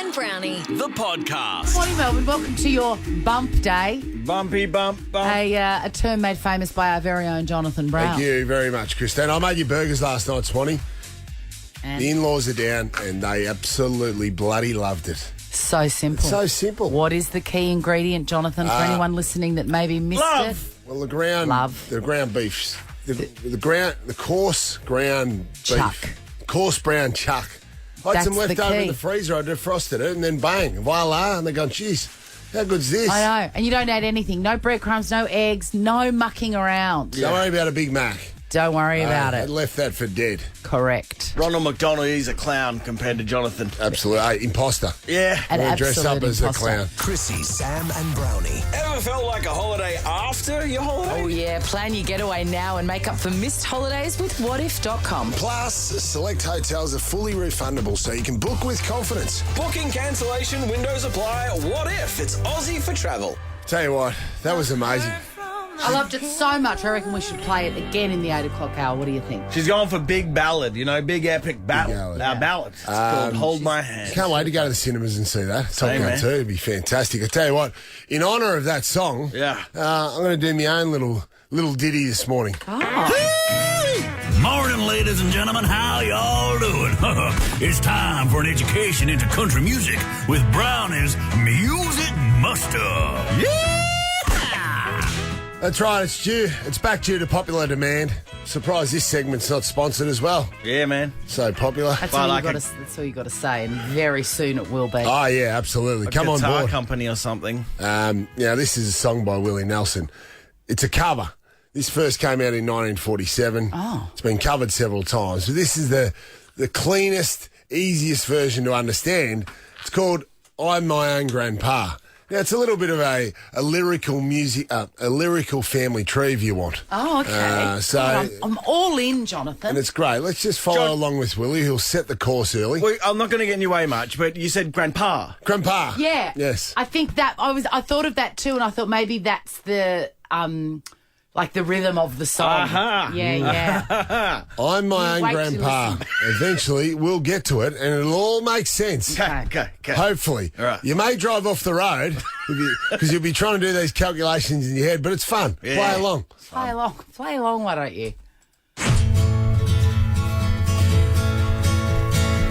and Brownie, the podcast. Good morning, Melbourne. Welcome to your bump day. Bumpy bump. A term made famous by our very own Jonathan Brown. Thank you very much, Christine. I made you burgers last night, Swanee. And The in-laws are down and they absolutely bloody loved it. so simple. So simple. What is the key ingredient, Jonathan, for anyone listening that maybe missed it? Well, the ground beefs. The coarse ground beef. Chuck. Coarse brown chuck. I had That's some the left over in key. the freezer. I defrosted it and then bang, voila. And they're going, geez, how good's this? I know. And you don't add anything. No breadcrumbs, no eggs, no mucking around. Don't worry about a Big Mac. Don't worry about I it. left that for dead. Correct. Ronald McDonald, he's a clown compared to Jonathan. Absolutely. Hey, imposter. Yeah. An We're dressed up absolute as a imposter. clown. Chrissie, Sam and Brownie. Ever felt like a holiday after your holiday? Oh yeah, plan your getaway now and make up for missed holidays with whatif.com. Plus, select hotels are fully refundable, so you can book with confidence. Booking, cancellation, windows apply. What if? It's Aussie for travel. Tell you what, that was amazing. I loved it so much. I reckon we should play it again in the 8 o'clock hour. What do you think? She's going for big ballad, big epic ballad. ballad. Ballad. It's called Hold My Hand. Can't wait to go to the cinemas and see that. Top Same, Gun man. 2 would be fantastic. I tell you what, in honour of that song, Yeah. I'm going to do my own little ditty this morning. Morning, ladies and gentlemen. How y'all doing? It's time for an education into country music with Brownie's Music Muster. Yeah! That's right, it's due. It's back due to popular demand. Surprised this segment's not sponsored as well. Yeah, man. So popular. That's I all, like that's all you got to say, and very soon it will be. Oh, yeah, absolutely. Come on Guitar board. company or something. Now, this is a song by Willie Nelson. It's a cover. This first came out in 1947. Oh. It's been covered several times. But this is the cleanest, easiest version to understand. It's called I'm My Own Grandpa. Now, it's a little bit of a lyrical music, a lyrical family tree, if you want. Oh, okay. So- God, I'm all in, Jonathan. And it's great. Let's just follow along with Willie. He'll set the course early. Well, I'm not going to get in your way much, but you said grandpa. Grandpa. Yeah. Yes. I think that I thought of that too, and I thought maybe that's the like the rhythm of the song. Aha. Yeah. I'm my own wait to grandpa. Eventually, we'll get to it, and it'll all make sense. Okay. Hopefully. All right. You may drive off the road because you'll be trying to do these calculations in your head, but it's fun. Yeah. Play along. Play along, why don't you?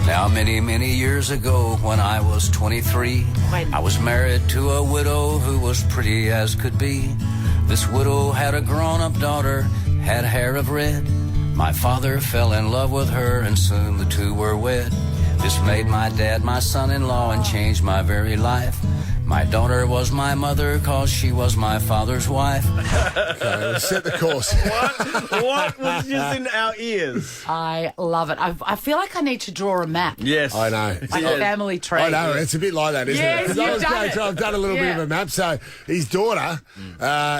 Now, many, many years ago, when I was 23, I was married to a widow who was pretty as could be. This widow had a grown-up daughter, had hair of red. My father fell in love with her, and soon the two were wed. This made my dad my son-in-law and changed my very life. My daughter was my mother, 'cause she was my father's wife. Okay, let's set the course. What was just in our ears? I love it. I feel like I need to draw a map. Yes. I know. Like a family tree. I know, it's a bit like that, isn't Yes, it? 'Cause you've I was done going it. through, I've done a little bit of a map. So his daughter,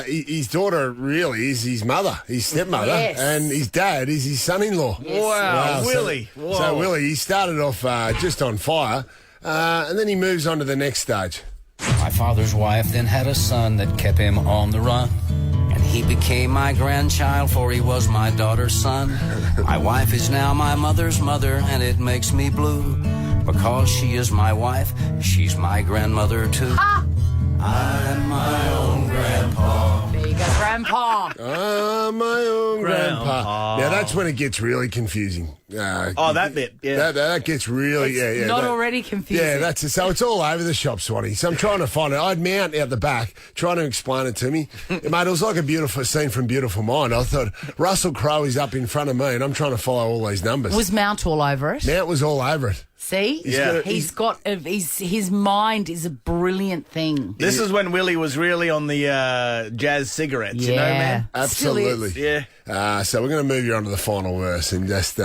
his daughter really is his mother, his stepmother, Yes. and his dad is his son-in-law. Wow, so- Willie. So Willie, he started off just on fire, and then he moves on to the next stage. My father's wife then had a son that kept him on the run. And he became my grandchild, for he was my daughter's son. My wife is now my mother's mother, and it makes me blue. Because she is my wife, she's my grandmother too. I'm my own grandpa. There you go, Grandpa. I'm my own grandpa. Grandpa. Now that's when it gets really confusing. That bit. Yeah. That gets really, yeah. Not that- already confusing. Yeah, that's it. So it's all over the shop, Swanee. So I'm trying to find it. I had Mount out the back trying to explain it to me. Mate, it was like a beautiful scene from Beautiful Mind. I thought Russell Crowe is up in front of me and I'm trying to follow all these numbers. Was Mount all over it? Mount was all over it. See? Yeah. His mind is a brilliant thing. This is when Willie was really on the jazz cigarettes, you know, man? Absolutely. Still is. Yeah. So we're going to move you on to the final verse and just,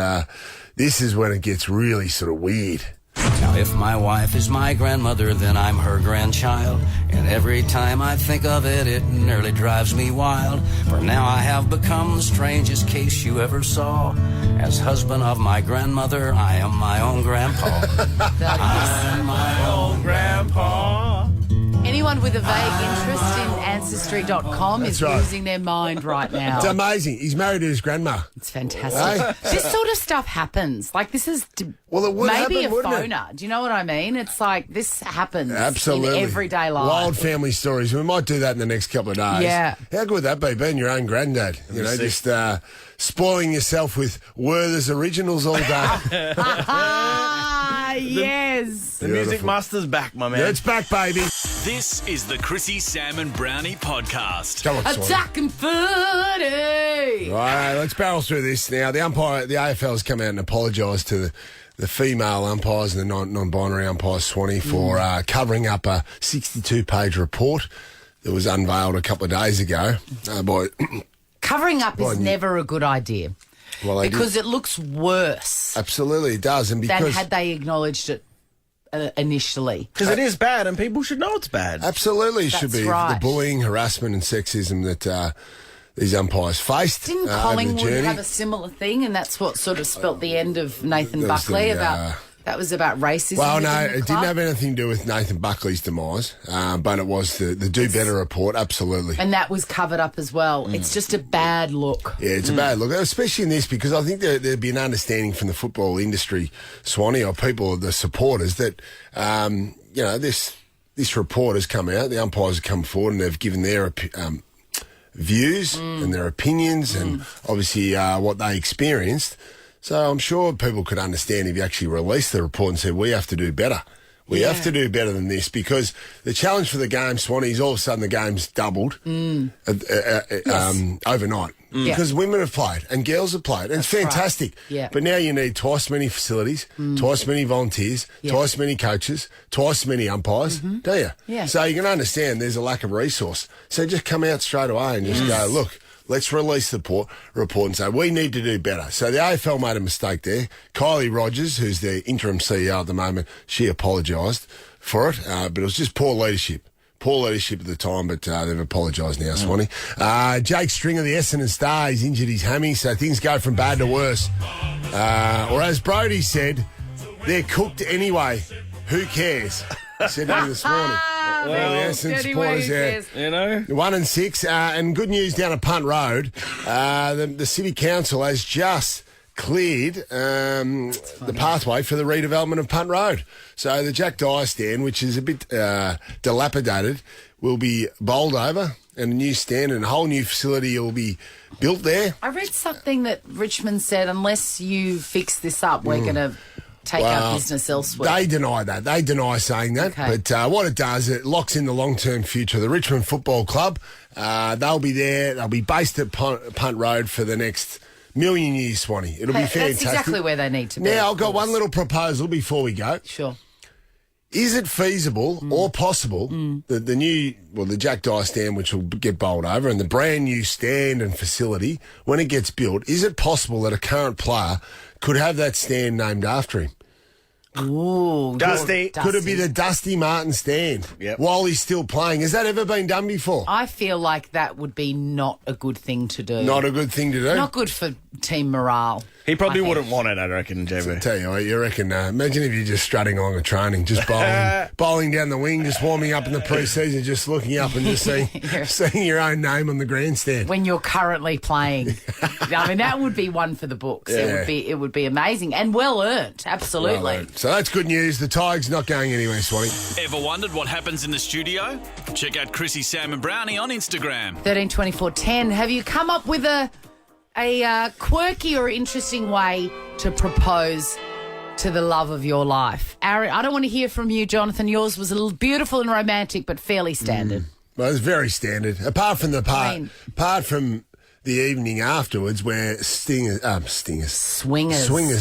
this is when it gets really sort of weird. Now, if my wife is my grandmother, then I'm her grandchild. And every time I think of it, it nearly drives me wild. For now I have become the strangest case you ever saw. As husband of my grandmother, I am my own grandpa. I'm my own grandpa. Anyone with a vague interest in Ancestry.com is right. losing their mind right now. It's amazing. He's married to his grandma. It's fantastic. This sort of stuff happens. Like, this is Well, it would maybe happen, a wouldn't it? phoner. Do you know what I mean? It's like this happens Absolutely. in everyday life. Wild family stories. We might do that in the next couple of days. Yeah. How good would that be, being your own granddad? You know, just spoiling yourself with Werther's originals all day. Yes. The Music Master's back, my man. It's back, baby. This is the Chrissie, Sam and Brownie podcast. Come on, Swanee. Attacking footy. Right, let's barrel through this now. The AFL has come out and apologised to the female umpires and the non-binary umpires, Swanee, for covering up a 62-page report that was unveiled a couple of days ago. Covering up is never a good idea. Well, because it looks worse Absolutely, it does. And than because had they acknowledged it initially. Because it is bad and people should know it's bad. Absolutely, it should That's be right. the bullying, harassment, and sexism that these umpires faced. Didn't over the Collingwood journey. have a similar thing, and that's what sort of spelt the end of Nathan That was Buckley the, that was about racism? Well, no, within the it club? didn't have anything to do with Nathan Buckley's demise, but it was the Do Better report, absolutely. And that was covered up as well. It's just a bad look. Yeah, it's a bad look, especially in this, because I think there'd be an understanding from the football industry, Swanee, or people, the supporters, that, you know, this report has come out, the umpires have come forward and they've given their views and their opinions and obviously what they experienced. So I'm sure people could understand if you actually released the report and said, we have to do better. We have to do better than this, because the challenge for the game, Swanee, is all of a sudden the game's doubled overnight. Because women have played and girls have played, and it's fantastic. Right. Yeah. But now you need twice as many facilities, twice as many volunteers, twice as many coaches, twice as many umpires, do you? Yeah. So you can understand there's a lack of resource. So just come out straight away and just go, look, let's release the report and say, we need to do better. So the AFL made a mistake there. Kylie Rogers, who's the interim CEO at the moment, she apologised for it, but it was just poor leadership. Poor leadership at the time, but they've apologised now, Swanee. Jake Stringer, the Essendon star, he's injured his hammy, so things go from bad to worse. Or as Brodie said, they're cooked anyway. Who cares? He said to me this morning. Well, the Essendon supporters, You know? 1-6, and good news down at Punt Road. The City Council has just cleared the pathway for the redevelopment of Punt Road. So the Jack Dyer stand, which is a bit dilapidated, will be bowled over, and a new stand and a whole new facility will be built there. I read something that Richmond said, unless you fix this up, we're going to take our business elsewhere. They deny that. They deny saying that. Okay. But what it does, it locks in the long-term future of the Richmond Football Club. They'll be there. They'll be based at Punt Road for the next million years, Swanee. It'll be fantastic. That's exactly where they need to be. Now, I've got one little proposal before we go. Sure. Is it feasible or possible that the Jack Dyer stand, which will get bowled over, and the brand new stand and facility, when it gets built, is it possible that a current player could have that stand named after him? Ooh, Dusty. Could it be the Dusty Martin stand while he's still playing? Has that ever been done before? I feel like that would be not a good thing to do. Not a good thing to do. Not good for team morale. He probably I think. wouldn't want it, I reckon, JB. Tell you what, you reckon, imagine if you're just strutting along a training, just bowling down the wing, just warming up in the pre-season, just looking up and just seeing your own name on the grandstand. When you're currently playing. I mean, that would be one for the books. Yeah. It would be amazing and well earned. Absolutely. So that's good news. The Tigers not going anywhere, Swanee. Ever wondered what happens in the studio? Check out Chrissie, Sam and Brownie on Instagram. 132410. Have you come up with a quirky or interesting way to propose to the love of your life? Aaron, I don't want to hear from you, Jonathan. Yours was a little beautiful and romantic, but fairly standard. Well, it's very standard. Apart from the evening afterwards, where swingers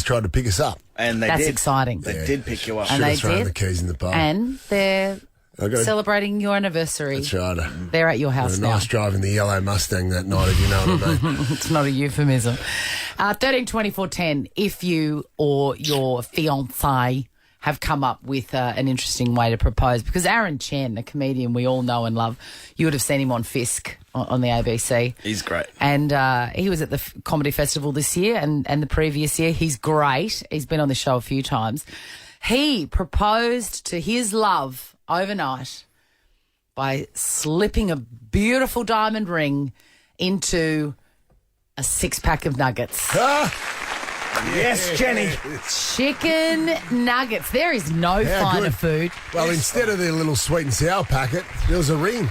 tried to pick us up. And That's exciting. They did pick you up. And Should they have thrown did. the keys in the pile. And they're I got a- celebrating your anniversary. That's right. They're at your house a now. nice drive in the yellow Mustang that night, if you know what I mean. It's not a euphemism. 132410, if you or your fiancé have come up with an interesting way to propose, because Aaron Chen, a comedian we all know and love, you would have seen him on Fisk on the ABC. He's great. And he was at the Comedy Festival this year and the previous year. He's great. He's been on the show a few times. He proposed to his love overnight by slipping a beautiful diamond ring into a 6-pack of nuggets. Yes, Jenny. Chicken nuggets. There is no finer good. food. Well, instead of the little sweet and sour packet, there was a ring.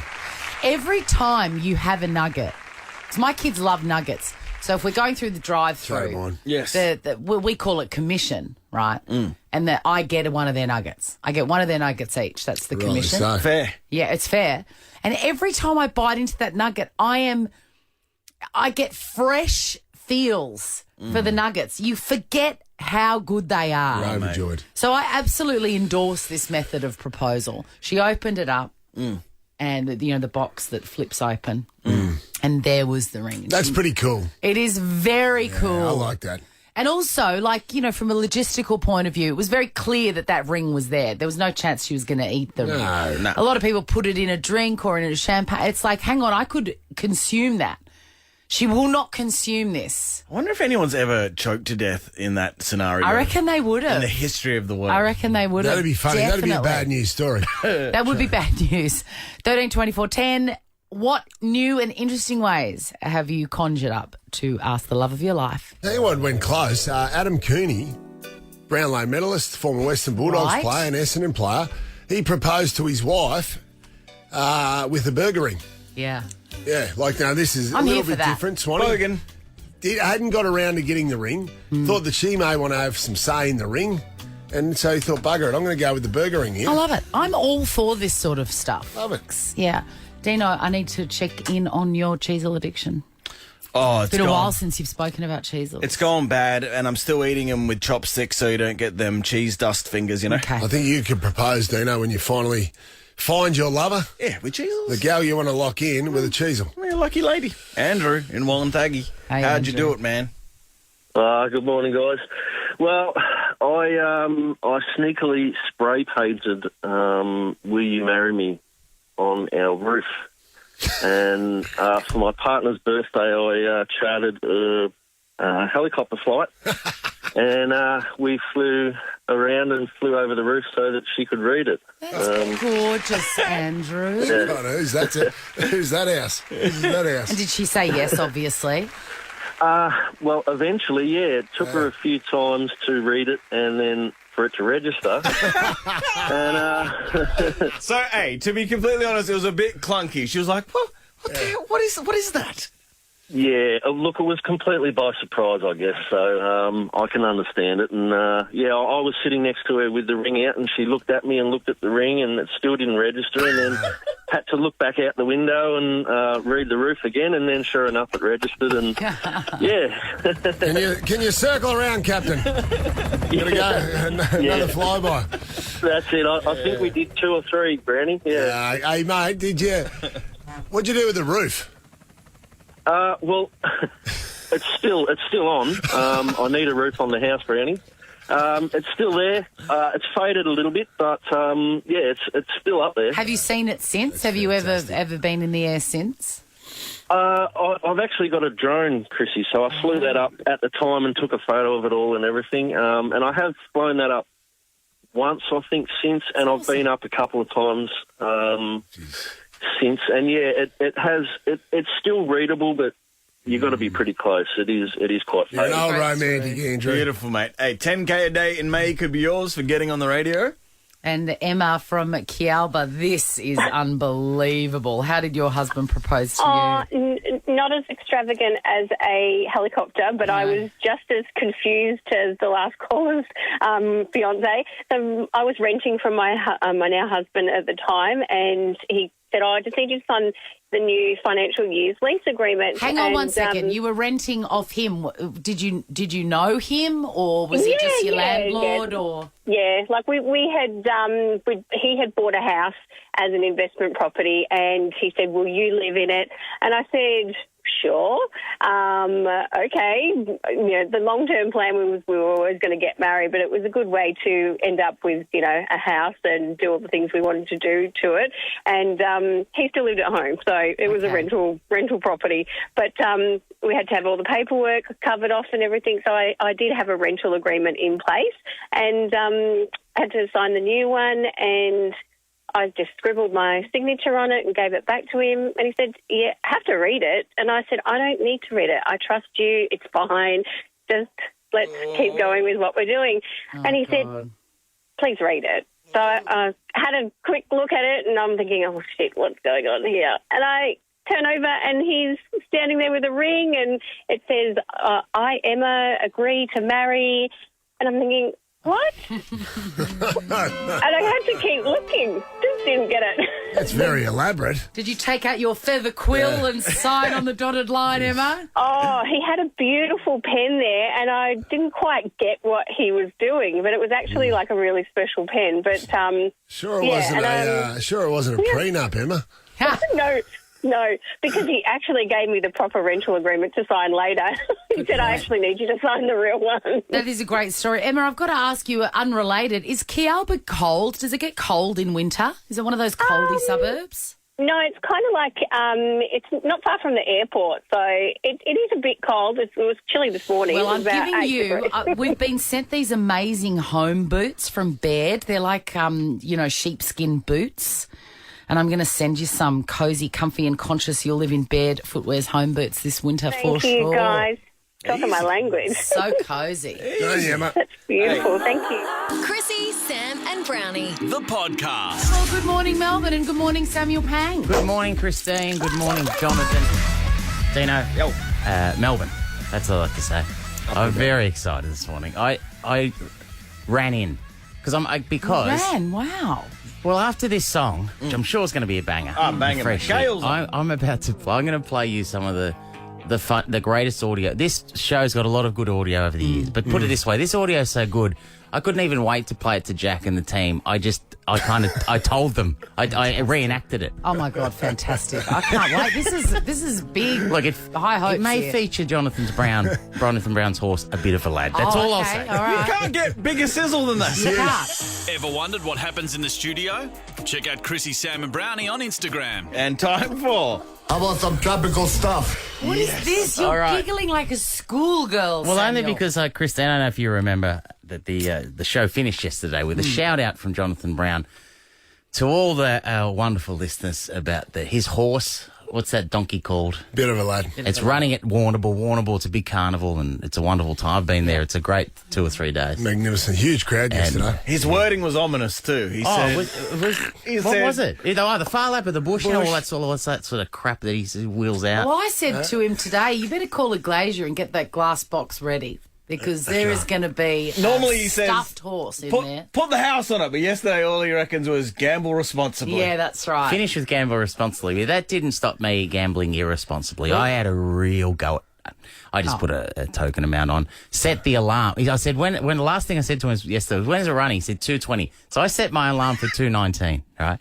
Every time you have a nugget, because my kids love nuggets. So if we're going through the So drive-through, mine. Yes. we call it commission, right? And I get one of their nuggets. I get one of their nuggets each. That's the commission. So. Fair. Yeah, it's fair. And every time I bite into that nugget, I get fresh feels for the nuggets. You forget how good they are. You're overjoyed. So I absolutely endorse this method of proposal. She opened it up and, the box that flips open and there was the ring. That's pretty cool. It is very cool. I like that. And also, from a logistical point of view, it was very clear that ring was there. There was no chance she was going to eat the ring. No. A lot of people put it in a drink or in a champagne. It's like, hang on, I could consume that. She will not consume this. I wonder if anyone's ever choked to death in that scenario. I reckon they would In the have. history of the world. I reckon they would have. That'd be funny. That'd be a bad news story. That would be bad news. 13 24 10. What new and interesting ways have you conjured up to ask the love of your life? Tell you what went close. Adam Cooney, Brownlow medalist, former Western Bulldogs Right. player and Essendon player, he proposed to his wife with a burger ring. Yeah. Yeah, now this is I'm a here little for bit that. different. Swanee Bogan. hadn't got around to getting the ring. Thought that she may want to have some say in the ring. And so he thought, bugger it, I'm going to go with the burger ring here. I love it. I'm all for this sort of stuff. Love it. Yeah. Dino, I need to check in on your cheesel addiction. Oh, It's been a while since you've spoken about cheesels. It's gone bad, and I'm still eating them with chopsticks so you don't get them cheese dust fingers, Okay. I think you could propose, Dino, when you finally find your lover, Yeah, with cheesels. the gal you want to lock in with a cheesel. Yeah, lucky lady. Andrew in Wallantaggi. Hey, How'd you Andrew. do it, man? Good morning, guys. Well, I sneakily spray painted "Will You Marry Me" on our roof, and for my partner's birthday, I chartered a helicopter flight, and we flew around and flew over the roof so that she could read it. That's gorgeous, Andrew. God, who's that house? Who's that house? And did she say yes, obviously? Well, eventually, yeah. It took her a few times to read it and then for it to register. And So, hey, to be completely honest, it was a bit clunky. She was like, what the hell? What is that? yeah, look, it was completely by surprise, I guess. So I can understand it. And I was sitting next to her with the ring out, and she looked at me and looked at the ring, and it still didn't register. And then had to look back out the window and read the roof again, and then sure enough, it registered. And yeah. Can you circle around, Captain? Gotta go. Another flyby. That's it. I think we did 2 or 3, Brownie. Yeah. Hey, mate, what'd you do with the roof? Well, it's still on. I need a roof on the house, Brownie. It's still there. It's faded a little bit, but it's still up there. Have you seen it since? Have you ever been in the air since? I've actually got a drone, Chrissie, so I flew that up at the time and took a photo of it all and everything. And I have flown that up once, I think, since, and I've been up a couple of times since. And yeah, it's still readable, but you've got to be pretty close. It is quite You're an faded. old romantic, Andrew. Beautiful, mate. Hey, 10K a day in May could be yours for getting on the radio. And Emma from Kialba, this is unbelievable. How did your husband propose to you? Not as extravagant as a helicopter, but I was just as confused as the last caller's fiance. So I was renting from my now husband at the time, and he said, I just need you to sign the new financial year's lease agreement. Hang on one second. You were renting off him. Did you know him, or was he just your landlord? Yeah. Or Like we had, he had bought a house as an investment property, and he said, "Will you live in it?" And I said, "Sure, okay." The long-term plan was we were always going to get married, but it was a good way to end up with a house and do all the things we wanted to do to it. And he still lived at home, so it was a rental property. But we had to have all the paperwork covered off and everything. So I did have a rental agreement in place, and had to sign the new one. And I just scribbled my signature on it and gave it back to him. And he said, yeah, I have to read it. And I said, I don't need to read it. I trust you. It's fine. Just let's keep going with what we're doing. And he said, please read it. So I had a quick look at it and I'm thinking, oh, shit, what's going on here? And I turn over and he's standing there with a ring and it says, I, Emma, agree to marry. And I'm thinking, what? And I had to keep looking. Just didn't get it. That's very elaborate. Did you take out your feather quill and sign on the dotted line, Emma? Oh, he had a beautiful pen there, and I didn't quite get what he was doing, but it was actually like a really special pen. But sure, it wasn't a prenup, Emma. No, because he actually gave me the proper rental agreement to sign later. He said, I actually need you to sign the real one. That is a great story. Emma, I've got to ask you, unrelated, is Kealba cold? Does it get cold in winter? Is it one of those coldy suburbs? No, it's kind of like, it's not far from the airport, so it is a bit cold. It was chilly this morning. Well, I'm giving you, we've been sent these amazing home boots from Baird. They're like, sheepskin boots. And I'm going to send you some cosy, comfy and conscious You'll Live in Baird footwear's home boots this winter for sure. Thank you, guys. Talking my language. So cosy. That's beautiful. Thank you. Chrissie, Sam and Brownie. The podcast. Well, good morning, Melbourne, and good morning, Samuel Pang. Good morning, Christine. Good morning, Jonathan. Dino. Yo. Melbourne. That's all I have to say. I'm very excited this morning. I ran in Wow. Well, after this song, which I'm sure is going to be a banger. Oh, banger. Fresh Gales. I'm going to play you some of the greatest audio. This show's got a lot of good audio over the years, but put it this way, this audio is so good, I couldn't even wait to play it to Jack and the team. I told them. I reenacted it. Oh, my God, fantastic. I can't wait. This is big. Look, high hopes it may feature Jonathan Brown's horse, A Bit of a Lad. That's all I'll say. All right. You can't get bigger sizzle than this. You can't. Ever wondered what happens in the studio? Check out Chrissie, Sam and Brownie on Instagram. And time for... How about some tropical stuff? What is this? You're giggling like a schoolgirl, Well, only Samuel. because, Christine, I don't know if you remember that the show finished yesterday with a shout-out from Jonathan Brown to all the wonderful listeners about his horse. What's that donkey called? Bit of a Lad. It's running at Warrnambool. Warrnambool, it's a big carnival, and it's a wonderful time. I've been there. It's a great 2 or 3 days. Magnificent. Huge crowd yesterday. His wording was ominous too. He said... What was it? The far lap of the bush, all that sort of crap that he wheels out. Well, I said to him today, you better call a glazier and get that glass box ready. Because there is going to be Normally a he says, stuffed horse in there. Put the house on it, but yesterday all he reckons was gamble responsibly. Yeah, that's right. Finish with gamble responsibly. But that didn't stop me gambling irresponsibly. I had a real go at it. I just put a token amount on, set the alarm. I said, when the last thing I said to him was yesterday was, when's it running? He said 2:20. So I set my alarm for 2:19, right?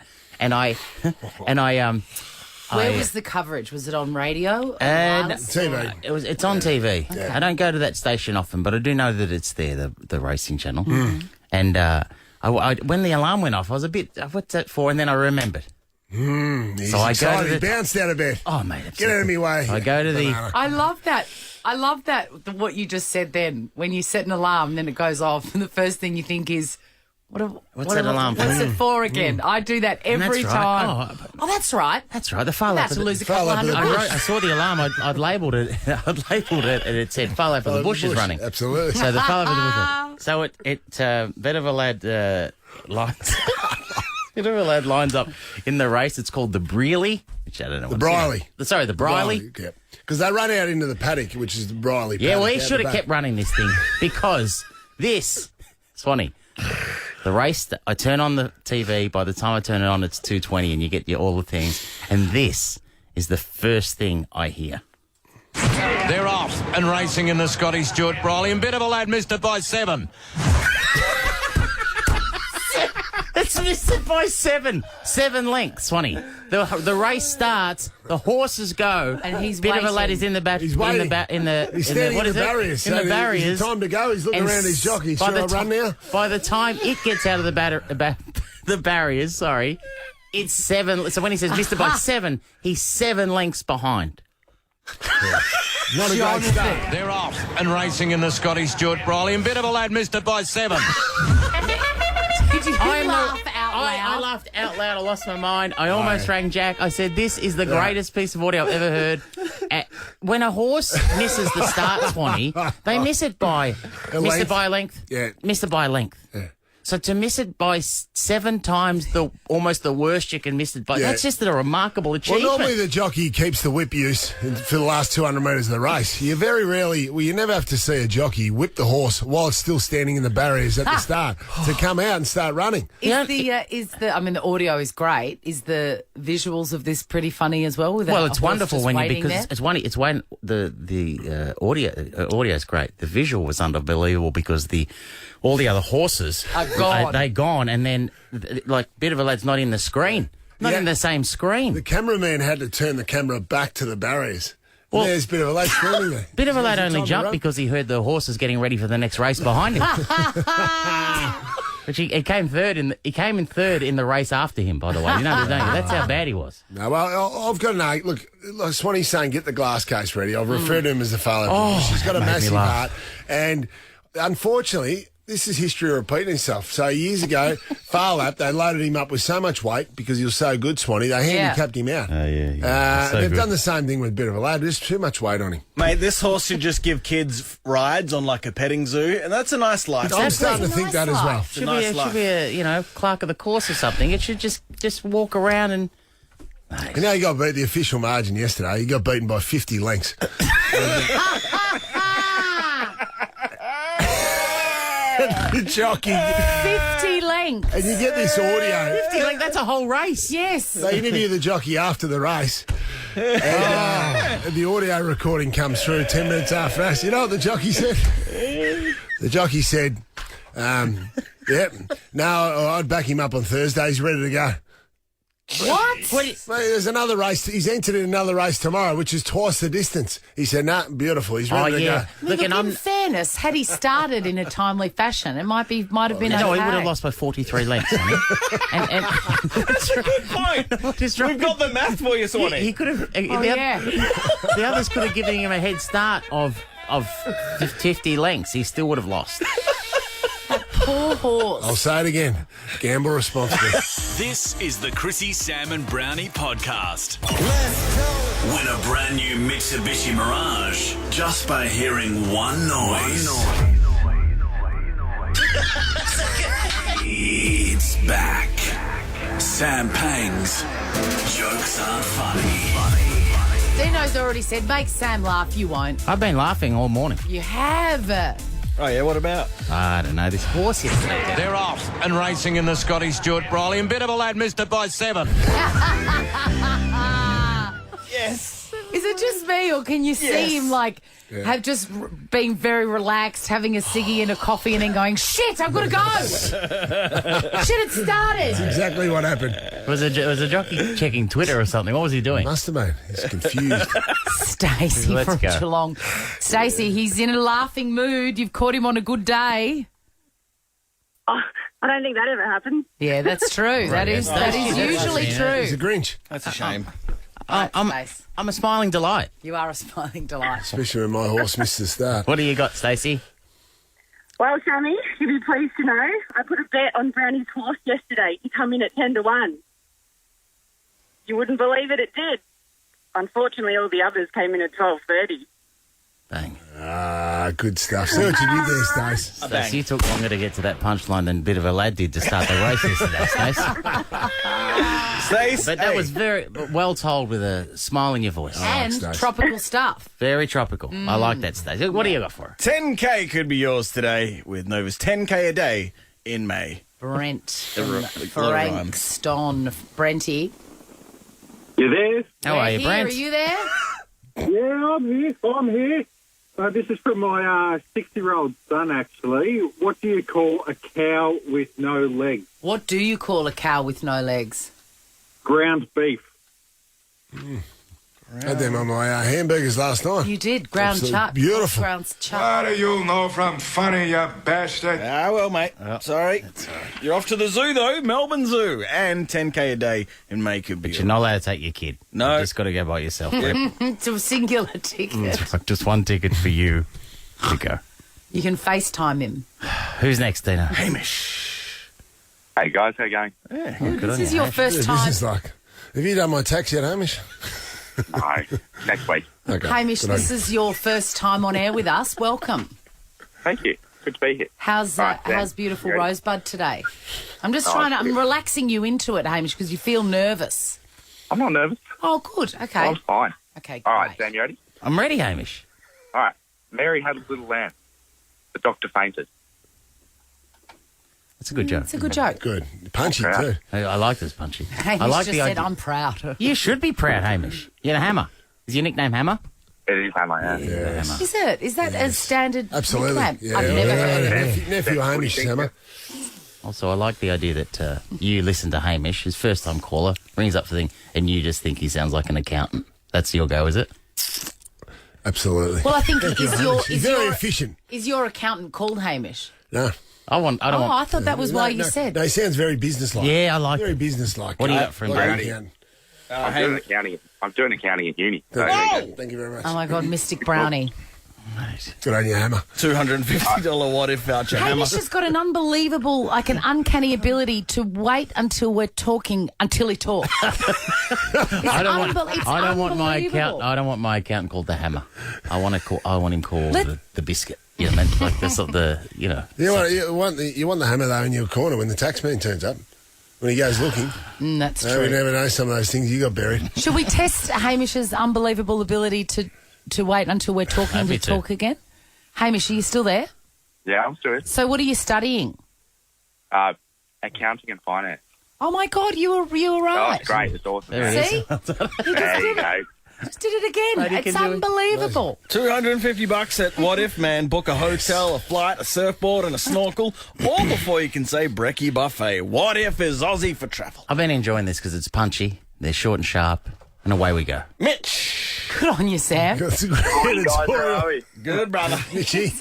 Where was the coverage? Was it on radio? TV. It's on TV. Okay. I don't go to that station often, but I do know that it's there, the racing channel. And when the alarm went off, I was a bit, what's that for? And then I remembered. He's excited. He bounced out of bed. Oh, mate. Get out of my way. I go to I love that. I love that, what you just said then. When you set an alarm, then it goes off, and the first thing you think is, What's that alarm for? What's it for again? I do that every time. Oh, that's right. That's right. The far lap. That's to lose a couple $100. I saw the alarm. I'd labelled it. And it said far lap of the bush is running. Absolutely. So the far lap of the bush. So it Bit of a Lad lines. Bit of a Lad lines up in the race. It's called the Brearley. Which I don't know. The Briley. Sorry, the Briley. Yeah. Because they run out into the paddock, which is the Briley. Yeah, well, he should have kept running this thing because this, Swanee. The race, I turn on the TV, by the time I turn it on, it's 2:20 and you get all the things. And this is the first thing I hear. They're off and racing in the Scotty Stewart Briley, and Bit of a Lad missed it by 7. It's missed it by 7. 7 lengths, Swanee. The race starts, the horses go, and he's Bit waiting. of a Lad is in the back. He's waiting. He's standing in the barriers. In the barriers. It's time to go. He's looking around his jockey. Should I run now? By the time it gets out of the barriers, sorry, it's 7. So when he says missed it by 7, he's 7 lengths behind. Yeah. Not a great start. They're off and racing in the Scotty Stewart Briley, and Bit of a Lad missed it by 7. Did you laugh out loud. I laughed out loud. I lost my mind. I almost rang Jack. I said, this is the greatest piece of audio I've ever heard. When a horse misses the start, Swanee, they miss it by a length. Yeah. Miss it by a length. Yeah. So to miss it by 7 times almost the worst you can miss it by, that's just a remarkable achievement. Well, normally the jockey keeps the whip use for the last 200 metres of the race. You very rarely, you never have to see a jockey whip the horse while it's still standing in the barriers at the start to come out and start running. The audio is great. Is the visuals of this pretty funny as well? Well, it's wonderful it's when the audio is great. The visual was unbelievable because all the other horses are gone. They're gone, and then Bit of a Lad's not in the screen, not in the same screen. The cameraman had to turn the camera back to the barriers. Well, there's Bit of a Lad screaming there. Bit of a Lad only jumped because he heard the horses getting ready for the next race behind him. Which he came third in the race after him, by the way. You know, that's how bad he was. No, well, I've got an look. Swanee's saying get the glass case ready. I've referred to him as the father. She's got a massive heart, and unfortunately, this is history repeating itself. So years ago, Far Lap, they loaded him up with so much weight because he was so good, Swanee, they handicapped him out. They've done the same thing with Bit of a Lad. There's too much weight on him. Mate, this horse should just give kids rides on like a petting zoo, and that's a nice life. I'm starting to think that as well. Should be a clerk of the course or something. It should just walk around and... You know, he got beat the official margin yesterday. He got beaten by 50 lengths. The jockey. 50 lengths. And you get this audio. 50 lengths, that's a whole race. Yes. They interview the jockey after the race. And the audio recording comes through 10 minutes after us. You know what the jockey said? The jockey said, I'd back him up on Thursday. He's ready to go. What? Mate, there's another race. He's entered in another race tomorrow, which is twice the distance. He said, beautiful. He's ready to go. Look, in fairness, had he started in a timely fashion, it might have been okay. No, he would have lost by 43 lengths. and that's a good point. We've got the math for you, Swanee. He could have... The others could have given him a head start of 50 lengths. He still would have lost. Poor horse. I'll say it again. Gamble responsibly. This is the Chrissie, Sam and Brownie podcast. Let's go. Win a brand new Mitsubishi Mirage just by hearing one noise. It's back. Sam Pang's Jokes Aren't Funny. Dino's already said, make Sam laugh, you won't. I've been laughing all morning. You have. Oh, yeah, what about? I don't know, this horse yesterday. They're off and racing in the Scotty Stewart Brodie, and Bit of a Lad missed it by 7. Yes. Is it just me, or can you see him have just being very relaxed, having a ciggy and a coffee, and then going, "Shit, I've got to go." Shit, it started. That's exactly what happened. Was a jockey checking Twitter or something? What was he doing? Must have been. He's confused. Stacey from Geelong. Stacey, he's in a laughing mood. You've caught him on a good day. Oh, I don't think that ever happened. Yeah, that's true. That is usually true. He's a Grinch. That's a shame. I'm a smiling delight. You are a smiling delight. Especially when my horse missed the start. What do you got, Stacey? Well, Sammy, you'll be pleased to know I put a bet on Brownie's horse yesterday. He come in at 10-1. You wouldn't believe it, it did. Unfortunately, all the others came in at 12:30. Bang. Good stuff. See what you did there, Stace. Stace, you took longer to get to that punchline than Bit of a Lad did to start the race yesterday, Stace. But that was very well told with a smile in your voice. And tropical stuff. Very tropical. I like that, Stace. What do you got for her? 10K could be yours today with Nova's 10K a day in May. Brent from Frankston. Brenty. You there? How are you, Brent? Are you there? Yeah, I'm here. This is from my 6-year-old son, actually. What do you call a cow with no legs? What do you call a cow with no legs? Ground beef. Had them on my hamburgers last night. You did. Ground chuck. Beautiful. Ground chuck. What do you know from funny, you bastard? Ah, well, mate. Sorry. You're off to the zoo, though. Melbourne Zoo. And 10K a day in May could be. But you're not allowed to take your kid. No. You just got to go by yourself. It's a singular ticket. Just one ticket for you to go. You can FaceTime him. Who's next, Dina? Hamish. Hey guys, how you going? Yeah, This is your first time. Business like. Have you done my tax yet, Hamish? No, next week. Okay. Hamish, Good on this you. is your first time on air with us. Welcome. Thank you. Good to be here. How's Right, Sam. how's beautiful You ready? Rosebud today? I'm just Oh, trying to. it's I'm relaxing you into it, Hamish, because you feel nervous. I'm not nervous. Oh, good. Okay. I'm fine. Okay. All right, great. Sam, you ready? I'm ready, Hamish. All right. Mary had a little lamb. The doctor fainted. That's a good joke. It's a good joke. Good. Punchy, Okay. too. I like this, Punchy. Hamish I like just the said, idea. "I'm proud." You should be proud, Hamish. You're a Hammer. Is your nickname Hammer? It is Hammer, yeah. Hammer. Is it? Is that a standard Absolutely. nickname? Yeah, I've never heard of it. Nephew Hamish, Hammer. Also, I like the idea that you listen to Hamish, his first-time caller, brings up the thing, and you just think he sounds like an accountant. That's your go, is it? Absolutely. Well, I think He's very efficient. Is your accountant called Hamish? No. I don't Oh, want... I thought that was why you no, said. No, he sounds very businesslike. Yeah, I like Very it. businesslike. What do you got for him, Like an Brownie? accountant. I'm doing accounting at uni. So, Thank you very much. Oh my God, Mystic Brownie. Good on you, Hammer. $250 what if voucher, Hammer. Hamish has got an unbelievable, like an uncanny ability to wait until we're talking until he talks. I don't want my unbelievable. accountant called the Hammer. I want him called the biscuit. You know, like the sort of the You want the Hammer, though, in your corner when the taxman turns up. When he goes looking. That's We true. never know some of those things you got buried. Should we test Hamish's unbelievable ability to wait until we're talking Happy to talk again? Hamish, are you still there? yeah, I'm still So what are you studying? accounting and finance. Oh my God, you were Oh, right. it's great. It's awesome. There it See? is. There you go. Just did it again. Lady It's can do it. unbelievable. $250 at What If, man. Book a hotel, a flight, a surfboard, and a snorkel, all before you can say brekkie buffet. What If is Aussie for travel. I've been enjoying this because it's punchy, they're short and sharp, and away we go. Mitch. Good on you, Sam. That's a great editorial. Good, brother. Mitchy.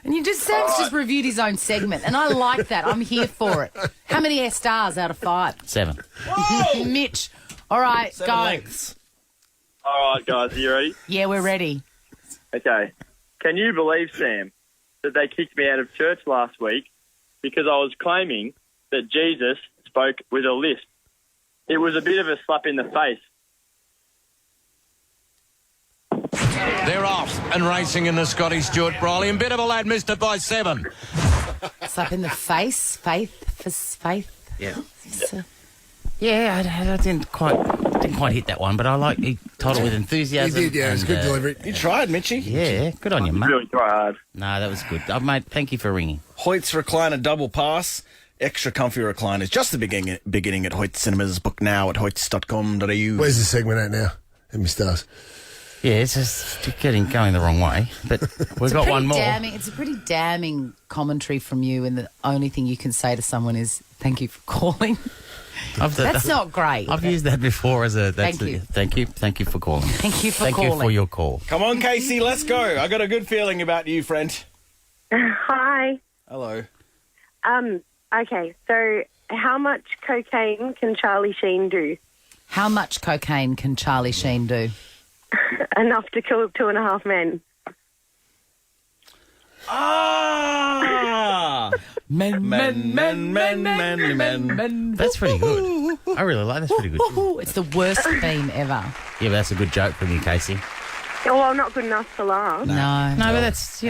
And Sam's just reviewed his own segment, and I like that. I'm here for it. How many stars out of 5? 7. Mitch. All right, 7 go. lengths. All right, guys, are you ready? Yeah, we're ready. Okay. Can you believe, Sam, that they kicked me out of church last week because I was claiming that Jesus spoke with a lisp? It was a bit of a slap in the face. They're off and racing in the Scotty Stewart Brodie. And bit of a lad missed it by 7. Slap in the face. Faith. Yeah. So- Yeah, I didn't quite hit that one, but I like he told it with enthusiasm. He did, yeah. It was and, good delivery. You tried, Mitchy. Yeah, good on you, mate. Really try hard. No, that was good. Mate, thank you for ringing. Hoyt's recliner double pass. Extra comfy recliners. Just the beginning at Hoyt Cinemas. Book now at hoyts.com.au. Where's the segment at now? How many stars? Yeah, it's just going the wrong way, but we've got one more. It's a pretty damning commentary from you, and the only thing you can say to someone is "Thank you for calling." That's not great. I've used that before as a. Thank you. Thank you for calling. Thank you for Thank calling. you for your call. Come on, Casey, let's go. I got a good feeling about you, friend. Hi. Hello. Okay, so how much cocaine can Charlie Sheen do? How much cocaine can Charlie Sheen do? Enough to kill 2.5 men. Ah! Men. That's pretty good. I really like. That's pretty good. It's the worst theme ever. Yeah, but that's a good joke from you, Casey. Oh, well, not good enough to laugh. No, but that's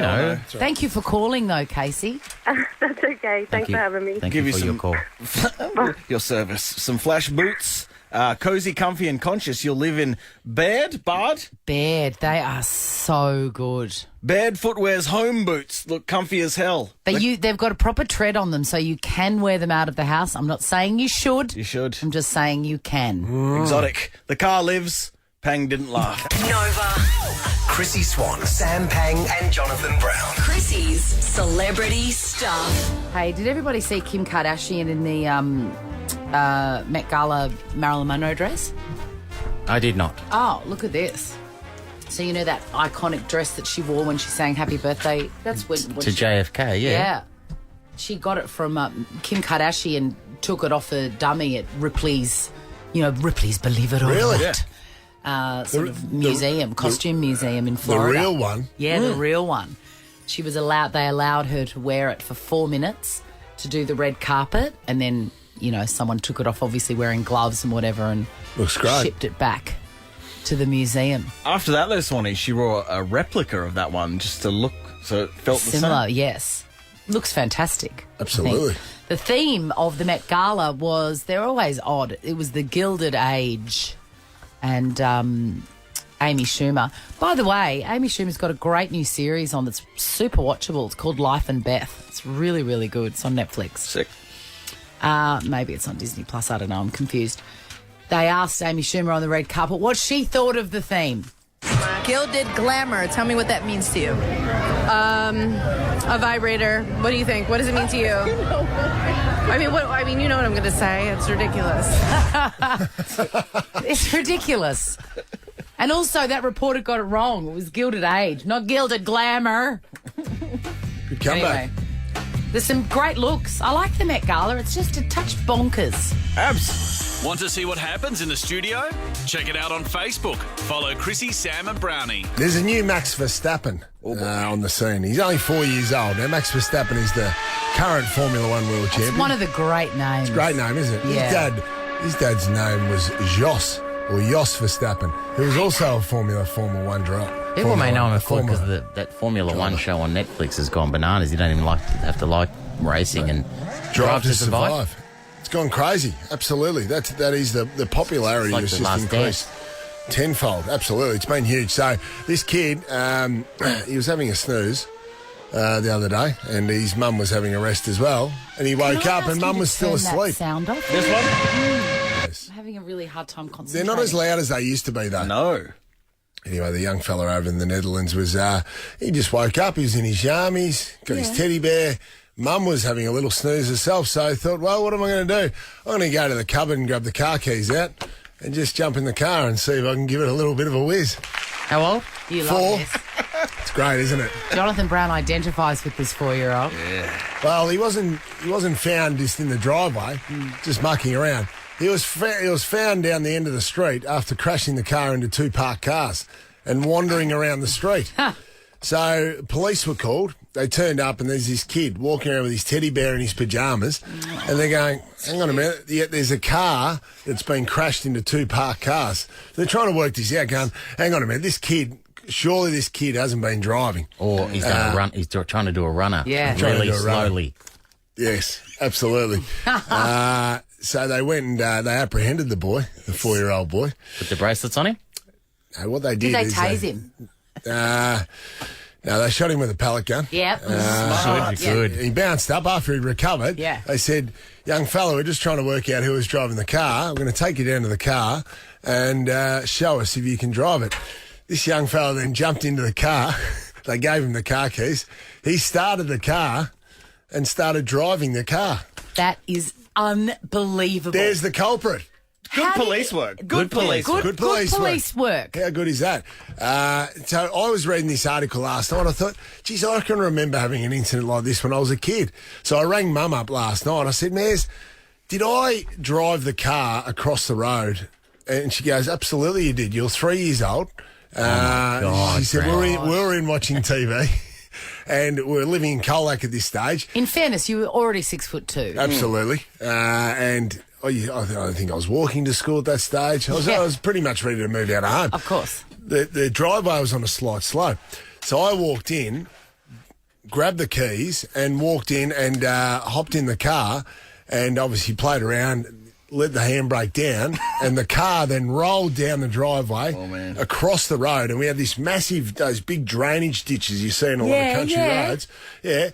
Thank you for calling, though, Casey. That's okay. Thanks you. for having me. Thank Give you you for some- your call. Your service. Some flash boots. Cozy, comfy and conscious. You'll live in Baird. Baird, they are so good. Baird Footwear's home boots look comfy as hell. They've got a proper tread on them, so you can wear them out of the house. I'm not saying you should. You should. I'm just saying you can. Exotic. The car lives. Pang didn't laugh. Nova. Chrissie Swan, Sam Pang and Jonathan Brown. Chrissie's Celebrity Stuff. Hey, did everybody see Kim Kardashian in the Met Gala Marilyn Monroe dress? I did not. Oh, look at this. So you know that iconic dress that she wore when she sang Happy Birthday? That's when To JFK, yeah. Yeah. She got it from Kim Kardashian, took it off a dummy at Ripley's, Ripley's Believe It or Really? Not. Sort of museum, costume museum in The Florida. real one? Yeah, the real one. They allowed her to wear it for 4 minutes. to do the red carpet, and then, someone took it off, obviously wearing gloves and whatever, and looks great. Shipped it back to the museum. After that, though, Swanee, she wore a replica of that one just to look so it felt similar. The same. Yes, looks fantastic. Absolutely. The theme of the Met Gala was, they're always odd. It was the Gilded Age, and Amy Schumer. By the way, Amy Schumer's got a great new series on that's super watchable. It's called Life and Beth. It's really, really good. It's on Netflix. Sick. Maybe it's on Disney Plus. I don't know. I'm confused. They asked Amy Schumer on the red carpet what she thought of the theme. Gilded glamour. Tell me what that means to you. A vibrator. What do you think? What does it mean to you? I mean, you know what I'm going to say. It's ridiculous. It's ridiculous. And also, that reporter got it wrong. It was Gilded Age, not Gilded Glamour. Good comeback. Anyway, there's some great looks. I like the Met Gala. It's just a touch bonkers. Abs. Want to see what happens in the studio? Check it out on Facebook. Follow Chrissie, Sam and Brownie. There's a new Max Verstappen on the scene. He's only 4 years old. Now, Max Verstappen is the current Formula One world champion. It's one of the great names. It's a great name, isn't it? Yeah. His dad's name was Jos Verstappen, who was also a Formula One driver. People may know him because that Formula One show on Netflix has gone bananas. You don't even have to like racing and drive to survive. It's gone crazy. Absolutely. That is the popularity has just increased tenfold. Absolutely. It's been huge. So this kid, he was having a snooze the other day, and his mum was having a rest as well. And he woke up and mum was still asleep. Sound off. This one? Yes. I'm having a really hard time concentrating. They're not as loud as they used to be, though. No. Anyway, the young fella over in the Netherlands was, he just woke up. He was in his jammies, got his teddy bear. Mum was having a little snooze herself, so I thought, well, what am I going to do? I'm going to go to the cupboard and grab the car keys out and just jump in the car and see if I can give it a little bit of a whiz. How old? You 4. love this. It's great, isn't it? Jonathan Brown identifies with this 4-year-old. Yeah. Well, he wasn't found just in the driveway, just mucking around. He was found down the end of the street after crashing the car into 2 parked cars and wandering around the street. So police were called. They turned up and there's this kid walking around with his teddy bear in his pyjamas, and they're going, hang on a minute, there's a car that's been crashed into 2 parked cars. They're trying to work this out, going, hang on a minute, surely this kid hasn't been driving. Or he's done a run. He's trying to do a runner. Yeah. Really slowly. Yes, absolutely. So they went and they apprehended the boy, the 4-year-old boy. Put the bracelets on him? No, what they did they tase him? No, they shot him with a pellet gun. Yep. Good. He bounced up after he recovered. Yeah. They said, young fella, we're just trying to work out who was driving the car. I'm going to take you down to the car and show us if you can drive it. This young fella then jumped into the car. They gave him the car keys. He started the car and started driving the car. That is unbelievable. There's the culprit. Good police work. Good police work. How good is that? So I was reading this article last night. I thought, geez, I can remember having an incident like this when I was a kid. So I rang Mum up last night. I said, Maz, did I drive the car across the road? And she goes, absolutely you did. You're 3 years old. God, she said, we were in watching TV. And we were living in Colac at this stage. In fairness, you were already 6'2". Absolutely. And I think I was walking to school at that stage. I was pretty much ready to move out of home. Of course. The driveway was on a slight slope. So I walked in, grabbed the keys and walked in and hopped in the car and obviously played around, let the handbrake down, and the car then rolled down the driveway across the road, and we had those big drainage ditches you see in a lot of country roads. Yeah.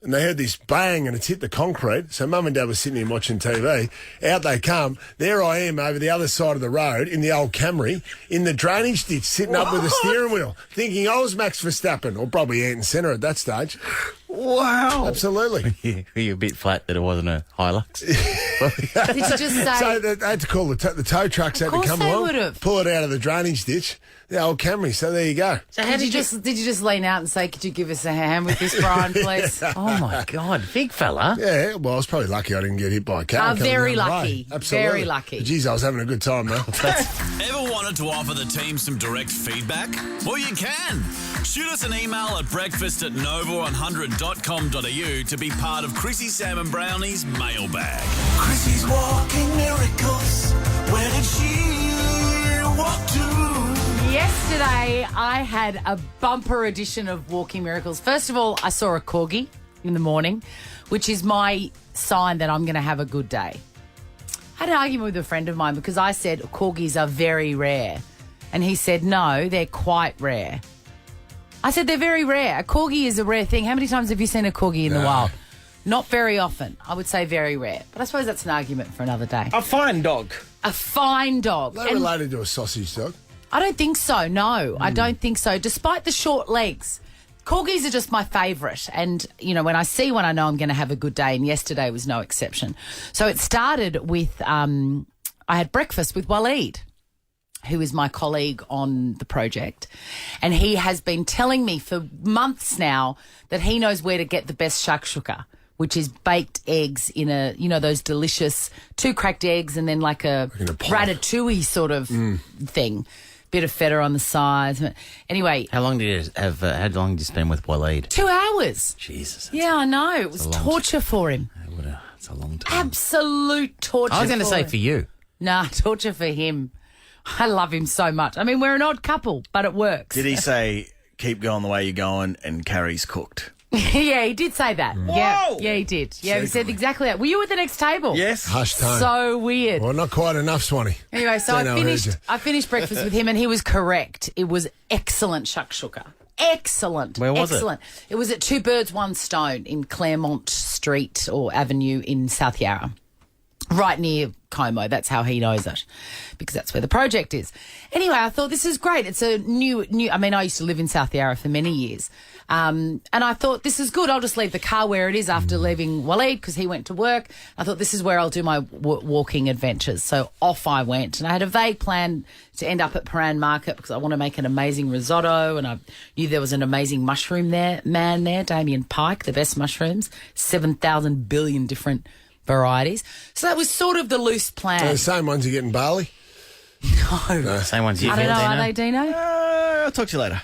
And they heard this bang and it's hit the concrete. So Mum and Dad were sitting here watching TV. Out they come. There I am over the other side of the road in the old Camry in the drainage ditch sitting up with the steering wheel thinking I was Max Verstappen or probably Ayrton Senna at that stage. Wow. Absolutely. Were you a bit flat that it wasn't a Hilux? Did you just say... So they had to call the tow trucks had to come along, pull it out of the drainage ditch. The old Camry, so there you go. So did you just lean out and say, could you give us a hand with this, Brian, please? Oh, my God, big fella. Yeah, well, I was probably lucky I didn't get hit by a car. Very lucky. Absolutely. Very lucky. Jeez, I was having a good time, though. Ever wanted to offer the team some direct feedback? Well, you can. Shoot us an email at breakfast@nova100.com.au to be part of Chrissie, Sam and Brownie's mailbag. Chrissie's walking miracles. Where did she walk to? Yesterday, I had a bumper edition of Walking Miracles. First of all, I saw a corgi in the morning, which is my sign that I'm going to have a good day. I had an argument with a friend of mine because I said corgis are very rare. And he said, no, they're quite rare. I said, they're very rare. A corgi is a rare thing. How many times have you seen a corgi in the wild? Not very often. I would say very rare. But I suppose that's an argument for another day. A fine dog. A fine dog. Are they related to a sausage dog? I don't think so, no. I don't think so. Despite the short legs, corgis are just my favourite. And, you know, when I see one, I know I'm going to have a good day. And yesterday was no exception. So it started with, I had breakfast with Waleed, who is my colleague on the project. And he has been telling me for months now that he knows where to get the best shakshuka, which is baked eggs in a, you know, those delicious 2 cracked eggs and then like a ratatouille sort of thing. Bit of feta on the sides. Anyway. How long did you spend with Waleed? 2 hours. Jesus. Yeah, I know. It was torture for him. It's a long time. Absolute torture. I was going to say for you. Nah, torture for him. I love him so much. I mean, we're an odd couple, but it works. Did he say, keep going the way you're going and Carrie's cooked? Yeah, he did say that. Yeah, he did. Yeah, he said exactly that. Were you at the next table? Yes. Hush time. So weird. Well, not quite enough, Swanee. Anyway, so I finished breakfast with him and he was correct. It was excellent shakshuka. Excellent. Where was it? It was at 2 Birds, 1 Stone in Claremont Street or Avenue in South Yarra. Right near Como. That's how he knows it, because that's where the project is. Anyway, I thought this is great. It's a new. I mean, I used to live in South Yarra for many years, and I thought this is good. I'll just leave the car where it is after leaving Waleed because he went to work. I thought this is where I'll do my walking adventures. So off I went, and I had a vague plan to end up at Paran Market because I want to make an amazing risotto, and I knew there was an amazing mushroom man there, Damien Pike, the best mushrooms, 7,000 billion different varieties. So that was sort of the loose plan. The same ones you get in Bali? No. Same ones you I get, don't know. Dino? Are they, Dino? I'll talk to you later.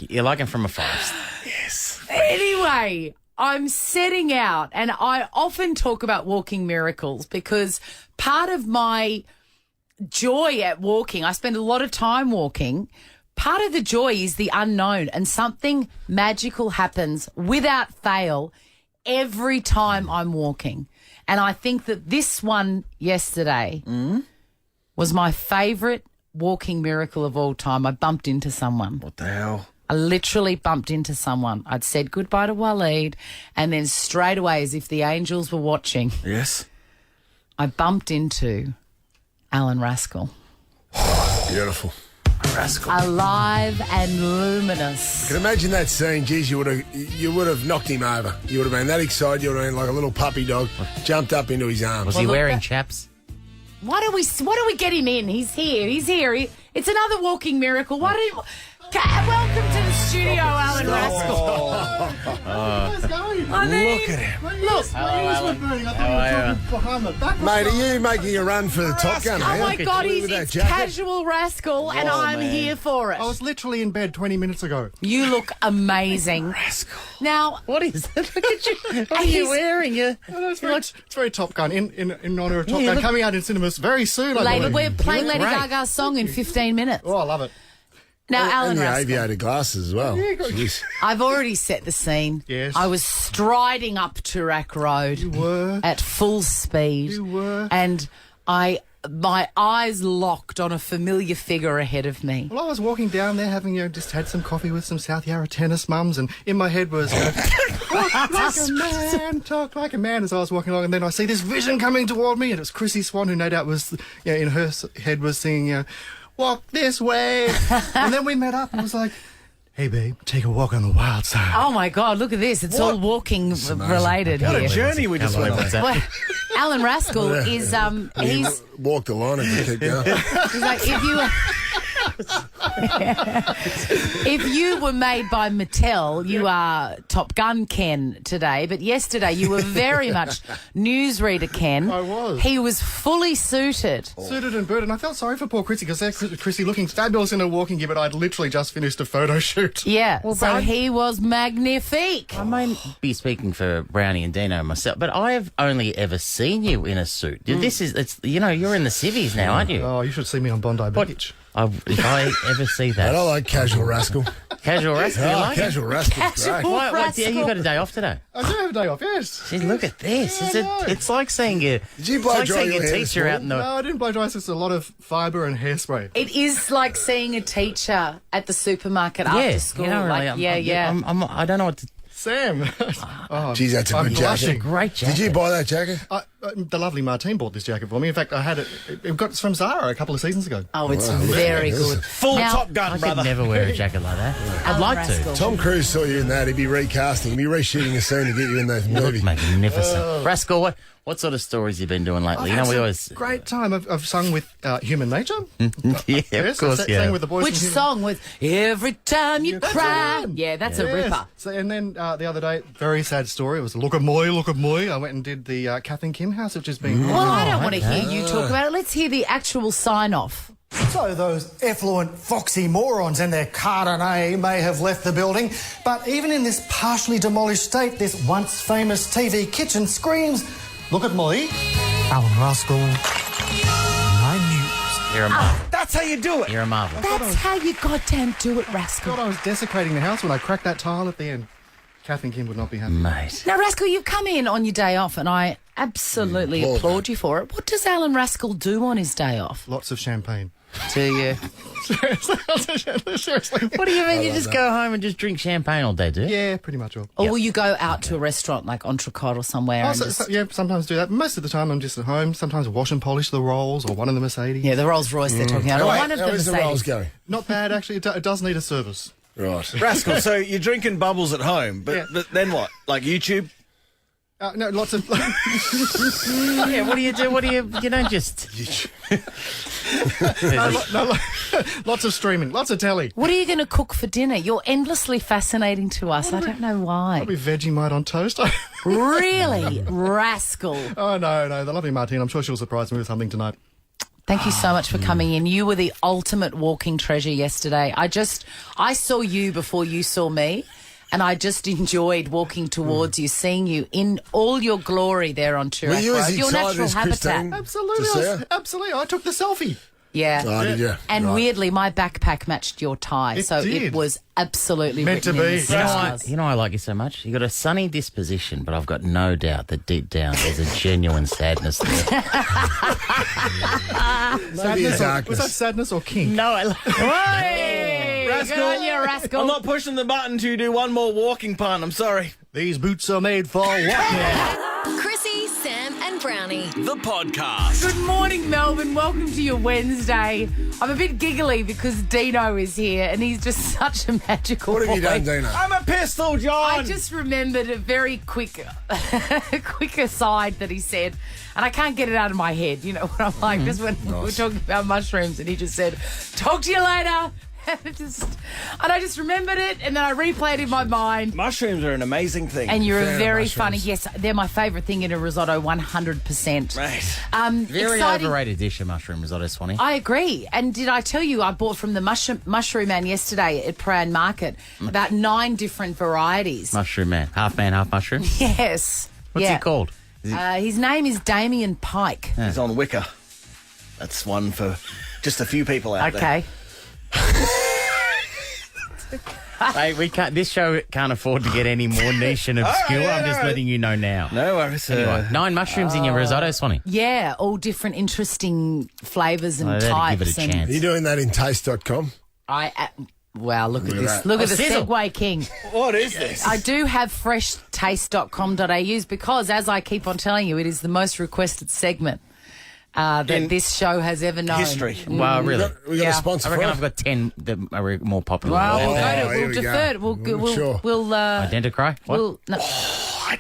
You like him from a forest. Yes. Anyway, I'm setting out, and I often talk about walking miracles because part of my joy at walking, I spend a lot of time walking. Part of the joy is the unknown, and something magical happens without fail every time I'm walking. And I think that this one yesterday was my favourite walking miracle of all time. I bumped into someone. What the hell? I literally bumped into someone. I'd said goodbye to Waleed, and then straight away, as if the angels were watching, Yes. I bumped into Allan Raskall. Beautiful. Raskall. Alive and luminous. I can imagine that scene. Geez, you would have knocked him over. You would have been that excited. You would have been like a little puppy dog, jumped up into his arms. Was he wearing chaps? Why do we get him in? He's here. It's another walking miracle. Welcome to the studio, Allan Raskall. I mean, Look at him. Look. Mate, are you making a run for the Top Gun? Oh my God, it's casual Raskall, and I'm here for it. I was literally in bed 20 minutes ago. You look amazing. Raskall. Now, what is it? Look at you. What are you wearing? It's very Top Gun. In honour of Top Gun, coming out in cinemas very soon. We're playing Lady Gaga's song in 15 minutes. Oh, I love it. Now, Allan and the Raskall. aviator glasses as well. I've already set the scene. Yes. I was striding up Turak Road. You were. At full speed. You were. And my eyes locked on a familiar figure ahead of me. Well, I was walking down there having, just had some coffee with some South Yarra tennis mums, and in my head was, talk like a man as I was walking along, and then I see this vision coming toward me, and it was Chrissie Swan, who no doubt was, in her head was singing, walk this way. And then we met up and was like, hey, babe, take a walk on the wild side. Oh, my God, look at this. It's all walking related What here. a journey we just went on. Well, Allan Raskall is, he walked the line and kept going. he's like, If you were made by Mattel, you are Top Gun Ken today. But yesterday, you were very much newsreader Ken. I was. He was fully suited. Suited and booted. And I felt sorry for poor Chrissie because Chrissie looking fabulous in her walking gear, but I'd literally just finished a photo shoot. Yeah, so he was magnifique. I may be speaking for Brownie and Dino and myself, but I have only ever seen you in a suit. This is, it's you're in the civvies now, aren't you? Oh, you should see me on Bondi Beach. If I ever see that. I don't like Casual Rascal. Casual Rascal, you like Casual Rascal's great. You got a day off today? I do have a day off, yes. See, look at this. It's like seeing Did you blow dry your hair teacher out in the... No, I didn't blow dry. It's a lot of fibre and hairspray. It is like seeing a teacher at the supermarket after school. I don't know what to... Sam. Geez, that's a good jacket. Great jacket. Did you buy that jacket? The lovely Martine bought this jacket for me. In fact, I had it. It got from Zara a couple of seasons ago. Oh, it's very good. Full Top Gun, brother. I could never wear a jacket like that. I'd like to. Tom Cruise saw you in that. He'd be recasting. He'd be reshooting a scene to get you in that movie. Magnificent. Rascal, what sort of stories have you been doing lately? We always... Great time. I've sung with Human Nature. Of course, sang with the boys. Which song was Every Time You Cry? Yeah, that's a ripper. So, and then the other day, very sad story. It was Look at Moy, Look at Moy. I went and did the Kath and Kim house, which has been... Well, I don't want to hear you talk about it. Let's hear the actual sign-off. So those effluent, foxy morons and their Cardonet may have left the building, but even in this partially demolished state, this once famous TV kitchen screams, look at me, Allan Raskall, my news. You're a marvel. That's how you do it. You're a marvel. That's how you goddamn do it, Rascal. I thought I was desecrating the house when I cracked that tile at the end. Kath and Kim would not be happy. Mate. Now, Rascal, you've come in on your day off, and I absolutely applaud you for it. What does Allan Raskall do on his day off? Lots of champagne. Do you? Seriously. What do you mean? You just go home and just drink champagne all day, do you? Yeah, pretty much all. Or will you go out to a restaurant like Entrecôte or somewhere? Yeah, sometimes do that. Most of the time I'm just at home. Sometimes wash and polish the Rolls or one of the Mercedes. Yeah, the Rolls Royce they're talking about. One of the Mercedes. The Rolls going? Not bad, actually. It does need a service. Right. Rascal, so you're drinking bubbles at home, but then what? Like YouTube? No, lots of... Yeah, what do you do? You don't just... Lots of streaming, lots of telly. What are you going to cook for dinner? You're endlessly fascinating to us. I don't know why. Probably Vegemite on toast. Really? Rascal. Oh, no. The lovely Martine, I'm sure she'll surprise me with something tonight. Thank you so much for coming in. You were the ultimate walking treasure yesterday. I saw you before you saw me, and I just enjoyed walking towards you, seeing you in all your glory there on Toorak Road. Your natural habitat. Absolutely. I took the selfie. Yeah. Oh, did you? And weirdly, my backpack matched your tie, it was absolutely meant to be. You know I like you so much. You got a sunny disposition, but I've got no doubt that deep down there's a genuine sadness there. Was that sadness or kink? No, I Hey! Rascal, Good on you, Rascal. I'm not pushing the button to do one more walking pun. I'm sorry. These boots are made for walking. Chrissie, Sam, and Brownie. The podcast. Good morning, Melbourne. Welcome to your Wednesday. I'm a bit giggly because Dino is here, and he's just such a magical What have you boy. done, Dino? I'm a pistol, John. I just remembered a very quick aside that he said, and I can't get it out of my head. You know what I'm like? Just when we were talking about mushrooms, and he just said, "Talk to you later." And I just remembered it, and then I replayed it in my mind. Mushrooms are an amazing thing. And you're very funny. Yes, they're my favourite thing in a risotto, 100%. Right. Very exciting. overrated dish of mushroom risotto, Swanee. I agree. And did I tell you I bought from the mushroom man yesterday at Prahran Market about 9 different varieties. Mushroom man, half mushroom. Yes. What's he called? His name is Damien Pike. He's on Wicker. That's one for just a few people out there. Okay. Hey, we can't. This show can't afford to get any more niche and obscure. I'm just letting you know now. No worries. Anyway, 9 mushrooms in your risotto, Swanee. Yeah, all different flavours and types. Give it a chance. Are you doing that in taste.com? Wow, look at this. that. Look at the segue king. What is this? I do have freshtaste.com.au because, as I keep on telling you, it is the most requested segment that this show has ever known. History. Well, really? We got a sponsor I reckon for it? I've got 10 that are more popular. Well, here we'll we defer go. it. We'll Sure. Identicry? What?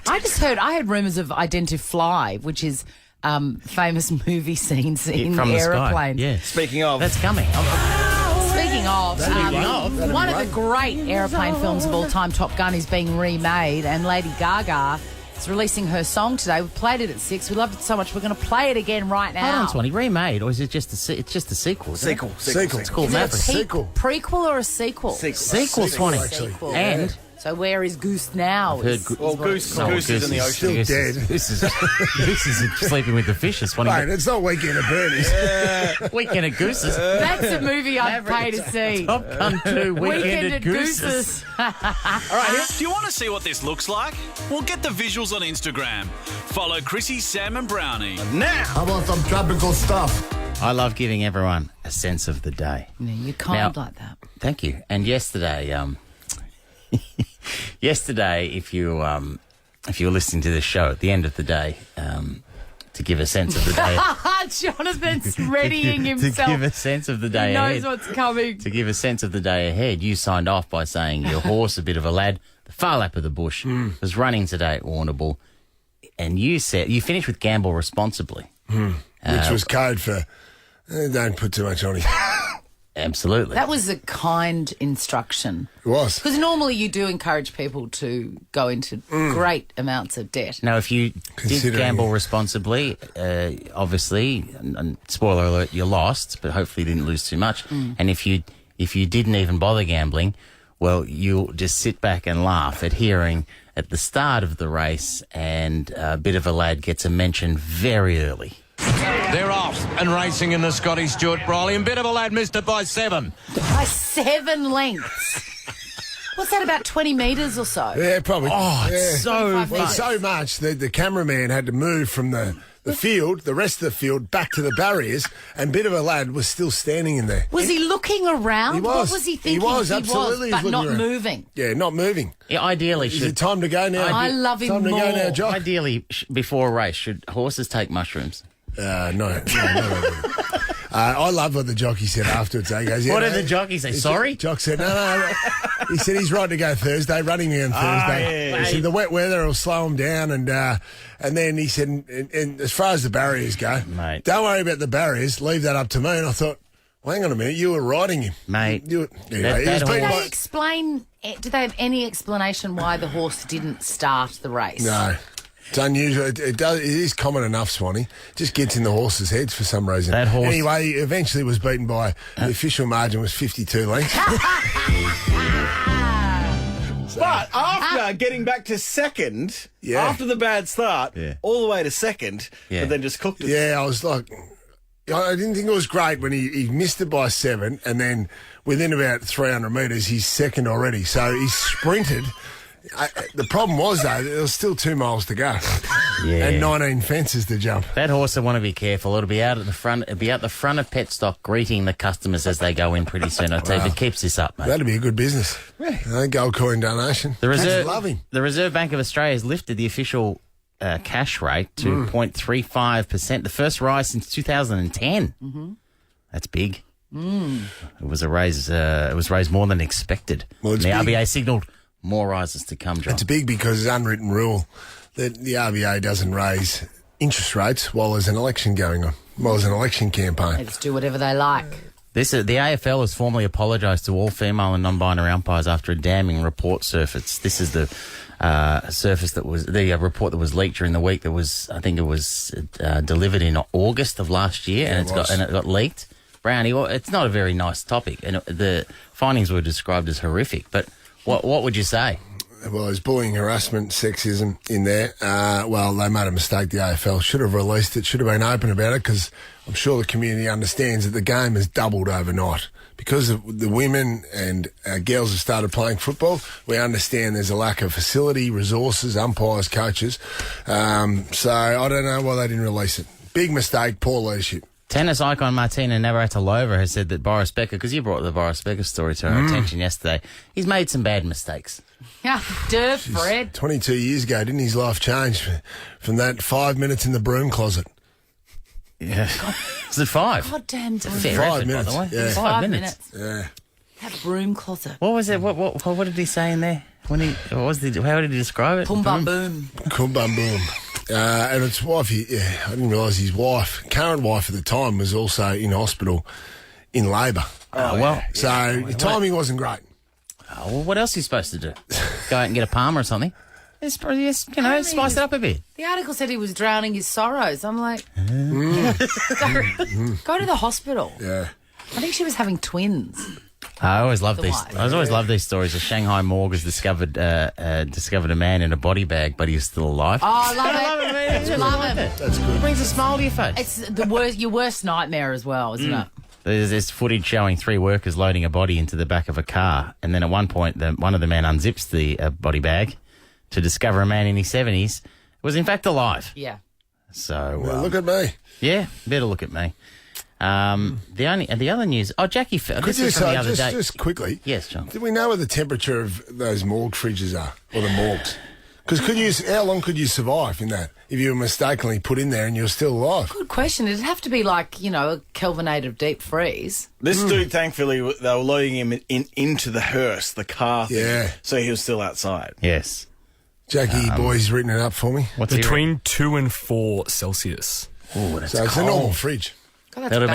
I had rumours of Identifly, which is famous movie scenes in From the aeroplanes. sky. Yeah. Speaking of. That's coming. Speaking Speaking of, one of the great aeroplane films of all time, Top Gun, is being remade, and Lady Gaga is releasing her song today. We played it at 6. We loved it so much. We're going to play it again right now. Hold on, Swanee. Remade, or is it just it's just a sequel? Sequel. It's called Is it Maverick. a prequel or a sequel? Sequel, Swanee. Sequel. And so where is Goose now? Goose is in the ocean. Still dead. Goose is sleeping with the fishes. Swanee. Mate, it's not Weekend at Bernie's. Weekend at Gooses. That's a movie I'd pay to see. Top Gun 2, Weekend at Gooses. All right, do you want to see what this looks like? Well, get the visuals on Instagram. Follow Chrissie, Sam and Brownie. Now, How about some tropical stuff? I love giving everyone a sense of the day. Yeah, you're kind like that. Thank you. And yesterday, if you were listening to the show at the end of the day, to give a sense of the day. Jonathan's readying himself. To give a sense of the day He knows ahead. what's coming. To give a sense of the day ahead, you signed off by saying your horse, a bit of a lad, the far lap of the bush, was running today at Warrnambool, and you finished with gamble responsibly. Which was code for, don't put too much on him. Absolutely. That was a kind instruction. It was. Because normally you do encourage people to go into great amounts of debt. Now, if you did gamble responsibly, obviously, and spoiler alert, you lost, but hopefully you didn't lose too much. And if you didn't even bother gambling, well, you'll just sit back and laugh at hearing at the start of the race, and a bit of a lad gets a mention very early. They're off and racing in the Scottish Stuart Brodie, and bit of a lad missed it by 7. By 7 lengths. What's that, about 20 metres or so? Yeah, probably. Oh, it's so well, fun. so much that the cameraman had to move from the field, the rest of the field, back to the barriers, and bit of a lad was still standing in there. Was he looking around? He was. What was he thinking? He was, absolutely. But He was not looking around. moving. Yeah, not moving. Yeah, ideally, Is it time to go now? I love him time more. to go now, Jock? Ideally, before a race, should horses take mushrooms? No. I love what the jockey said afterwards. He goes, What did the jockey say? Sorry? Jock said, no. He said he's right to go Thursday, running me on Thursday. Yeah. He said the wet weather will slow him down, and then he said, and as far as the barriers go, Mate. don't worry about the barriers, leave that up to me. And I thought, well, hang on a minute, you were riding him. Mate. Anyway, That he was beaten Do by- they explain? Do they have any explanation why the horse didn't start the race? No. It's unusual. It is common enough, Swanee. Just gets in the horses' heads for some reason. That horse- Anyway, he eventually was beaten by, the official margin was 52 lengths. But after getting back to second, after the bad start, all the way to second, but then just cooked it. Yeah, I was like, I didn't think it was great when he missed it by 7, and then within about 300 metres, he's second already. So he sprinted. The problem was, though, there was still 2 miles to go. Yeah. And 19 fences to jump. That horse, I want to be careful. It'll be out at the front. It'll be out the front of pet stock, greeting the customers as they go in pretty soon. I tell you, if it keeps this up, mate. That'd be a good business. Gold coin donation. The Reserve, love him. The Reserve Bank of Australia has lifted the official cash rate to 0.35%. The first rise since 2010. Mm-hmm. That's big. It was a raise. It was raised more than expected. Well, and the big. RBA signalled more rises to come, John. It's big because it's unwritten rule that the RBA doesn't raise interest rates while there's an election going on, while there's an election campaign. They just do whatever they like. The AFL has formally apologised to all female and non-binary umpires after a damning report surfaced. This is the report that was leaked during the week. That was, I think, it was delivered in August of last year, and it got leaked. Brownie, well, it's not a very nice topic, and the findings were described as horrific. But what would you say? Well, there's bullying, harassment, sexism in there. Well, they made a mistake. The AFL should have released it, should have been open about it, because I'm sure the community understands that the game has doubled overnight. Because the women and girls have started playing football, we understand there's a lack of facility, resources, umpires, coaches. So I don't know why they didn't release it. Big mistake, poor leadership. Tennis icon Martina Navratilova has said that Boris Becker, because you brought the Boris Becker story to our attention yesterday, he's made some bad mistakes. Yeah, Fred. 22 years ago, didn't his life change from that 5 minutes in the broom closet? Yeah. Was it 5? God damn. Fair 5 effort, minutes. by the way. Yeah. 5 minutes. Yeah. That broom closet. What was it? What did he say in there? How did he describe it? Boom, bum, boom. Boom, bum, boom. And his wife, I didn't realise his wife, current wife at the time, was also in hospital in labour. So your timing wasn't great. Oh, well, what else are you supposed to do? Go out and get a Palmer or something? It's probably just, spice it up a bit. The article said he was drowning his sorrows. I'm like, go to the hospital. Yeah. I think she was having twins. I always love The these. wife. I always love these stories. A Shanghai morgue has discovered a man in a body bag, but he's still alive. Oh, I love it. Love it. That's good. It brings a smile to your face. It's your worst nightmare as well, isn't it? There's footage showing 3 workers loading a body into the back of a car, and then at one point, one of the men unzips the body bag to discover a man in his 70s was in fact alive. Yeah. So look at me. Yeah, better look at me. The other news. Oh, Jackie. Could you say just quickly? Yes, John. Do we know what the temperature of those morgue fridges are, or the morgues? Because how long could you survive in that if you were mistakenly put in there and you're still alive? Good question. It'd have to be like, a Kelvinated deep freeze. This dude, thankfully, they were loading him into the hearse, the car thing. Yeah. So he was still outside. Yes. Jackie, boy's written it up for me. What's between 2 and 4 Celsius? Oh, that's so it's a normal fridge. God, that would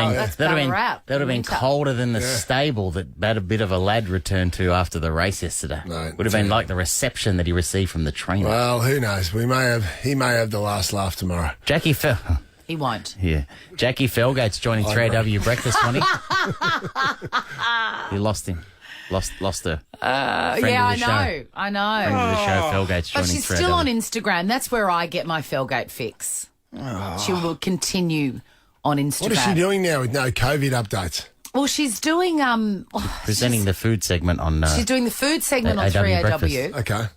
have been colder than the stable that a bit of a lad returned to after the race yesterday. No, would have been like the reception that he received from the trainer. Well, who knows? He may have the last laugh tomorrow. Jackie He won't. Yeah. Jackie Felgate's joining 3AW Breakfast Money. You lost him. Lost her. I know. Friend of the show, Felgate's But joining 3AW. she's still on Instagram. That's where I get my Felgate fix. She will continue on Instagram. What is she doing now with no COVID updates? Well, she's doing presenting the food segment on. She's doing the food segment on 3AW. Okay.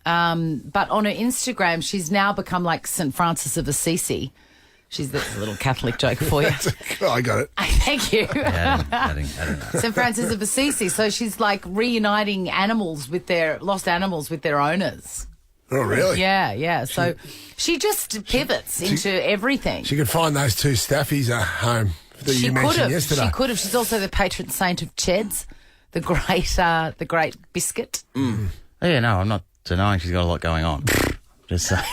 But on her Instagram, she's now become like St. Francis of Assisi. She's a little Catholic joke for you. I got it. Thank you. Yeah, I don't know. St. Francis of Assisi. So she's like reuniting lost animals with their owners. Oh, really? Yeah. So she just pivots into everything. She could find those 2 staffies at home that you mentioned yesterday. She could have. She's also the patron saint of Cheds, the great biscuit. Oh, yeah, no, I'm not denying she's got a lot going on. Just saying.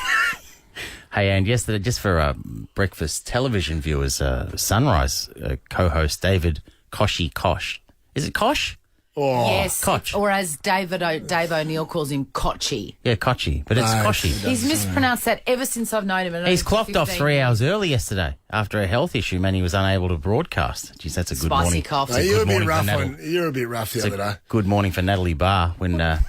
Hey, and yesterday, just for breakfast television viewers, Sunrise co-host David Koshy Kosh. Is it Kosh? Oh, yes, Koch. Or as Dave O'Neill calls him, Kochi. Yeah, Kochi, but it's Koshy. He's mispronounced that ever since I've known him. He's clocked off 3 hours early yesterday after a health issue, man. He was unable to broadcast. Jeez, that's a good morning. Spicy cough. No, you're a bit rough. You're a bit rough the other day. Good morning for Natalie Barr when.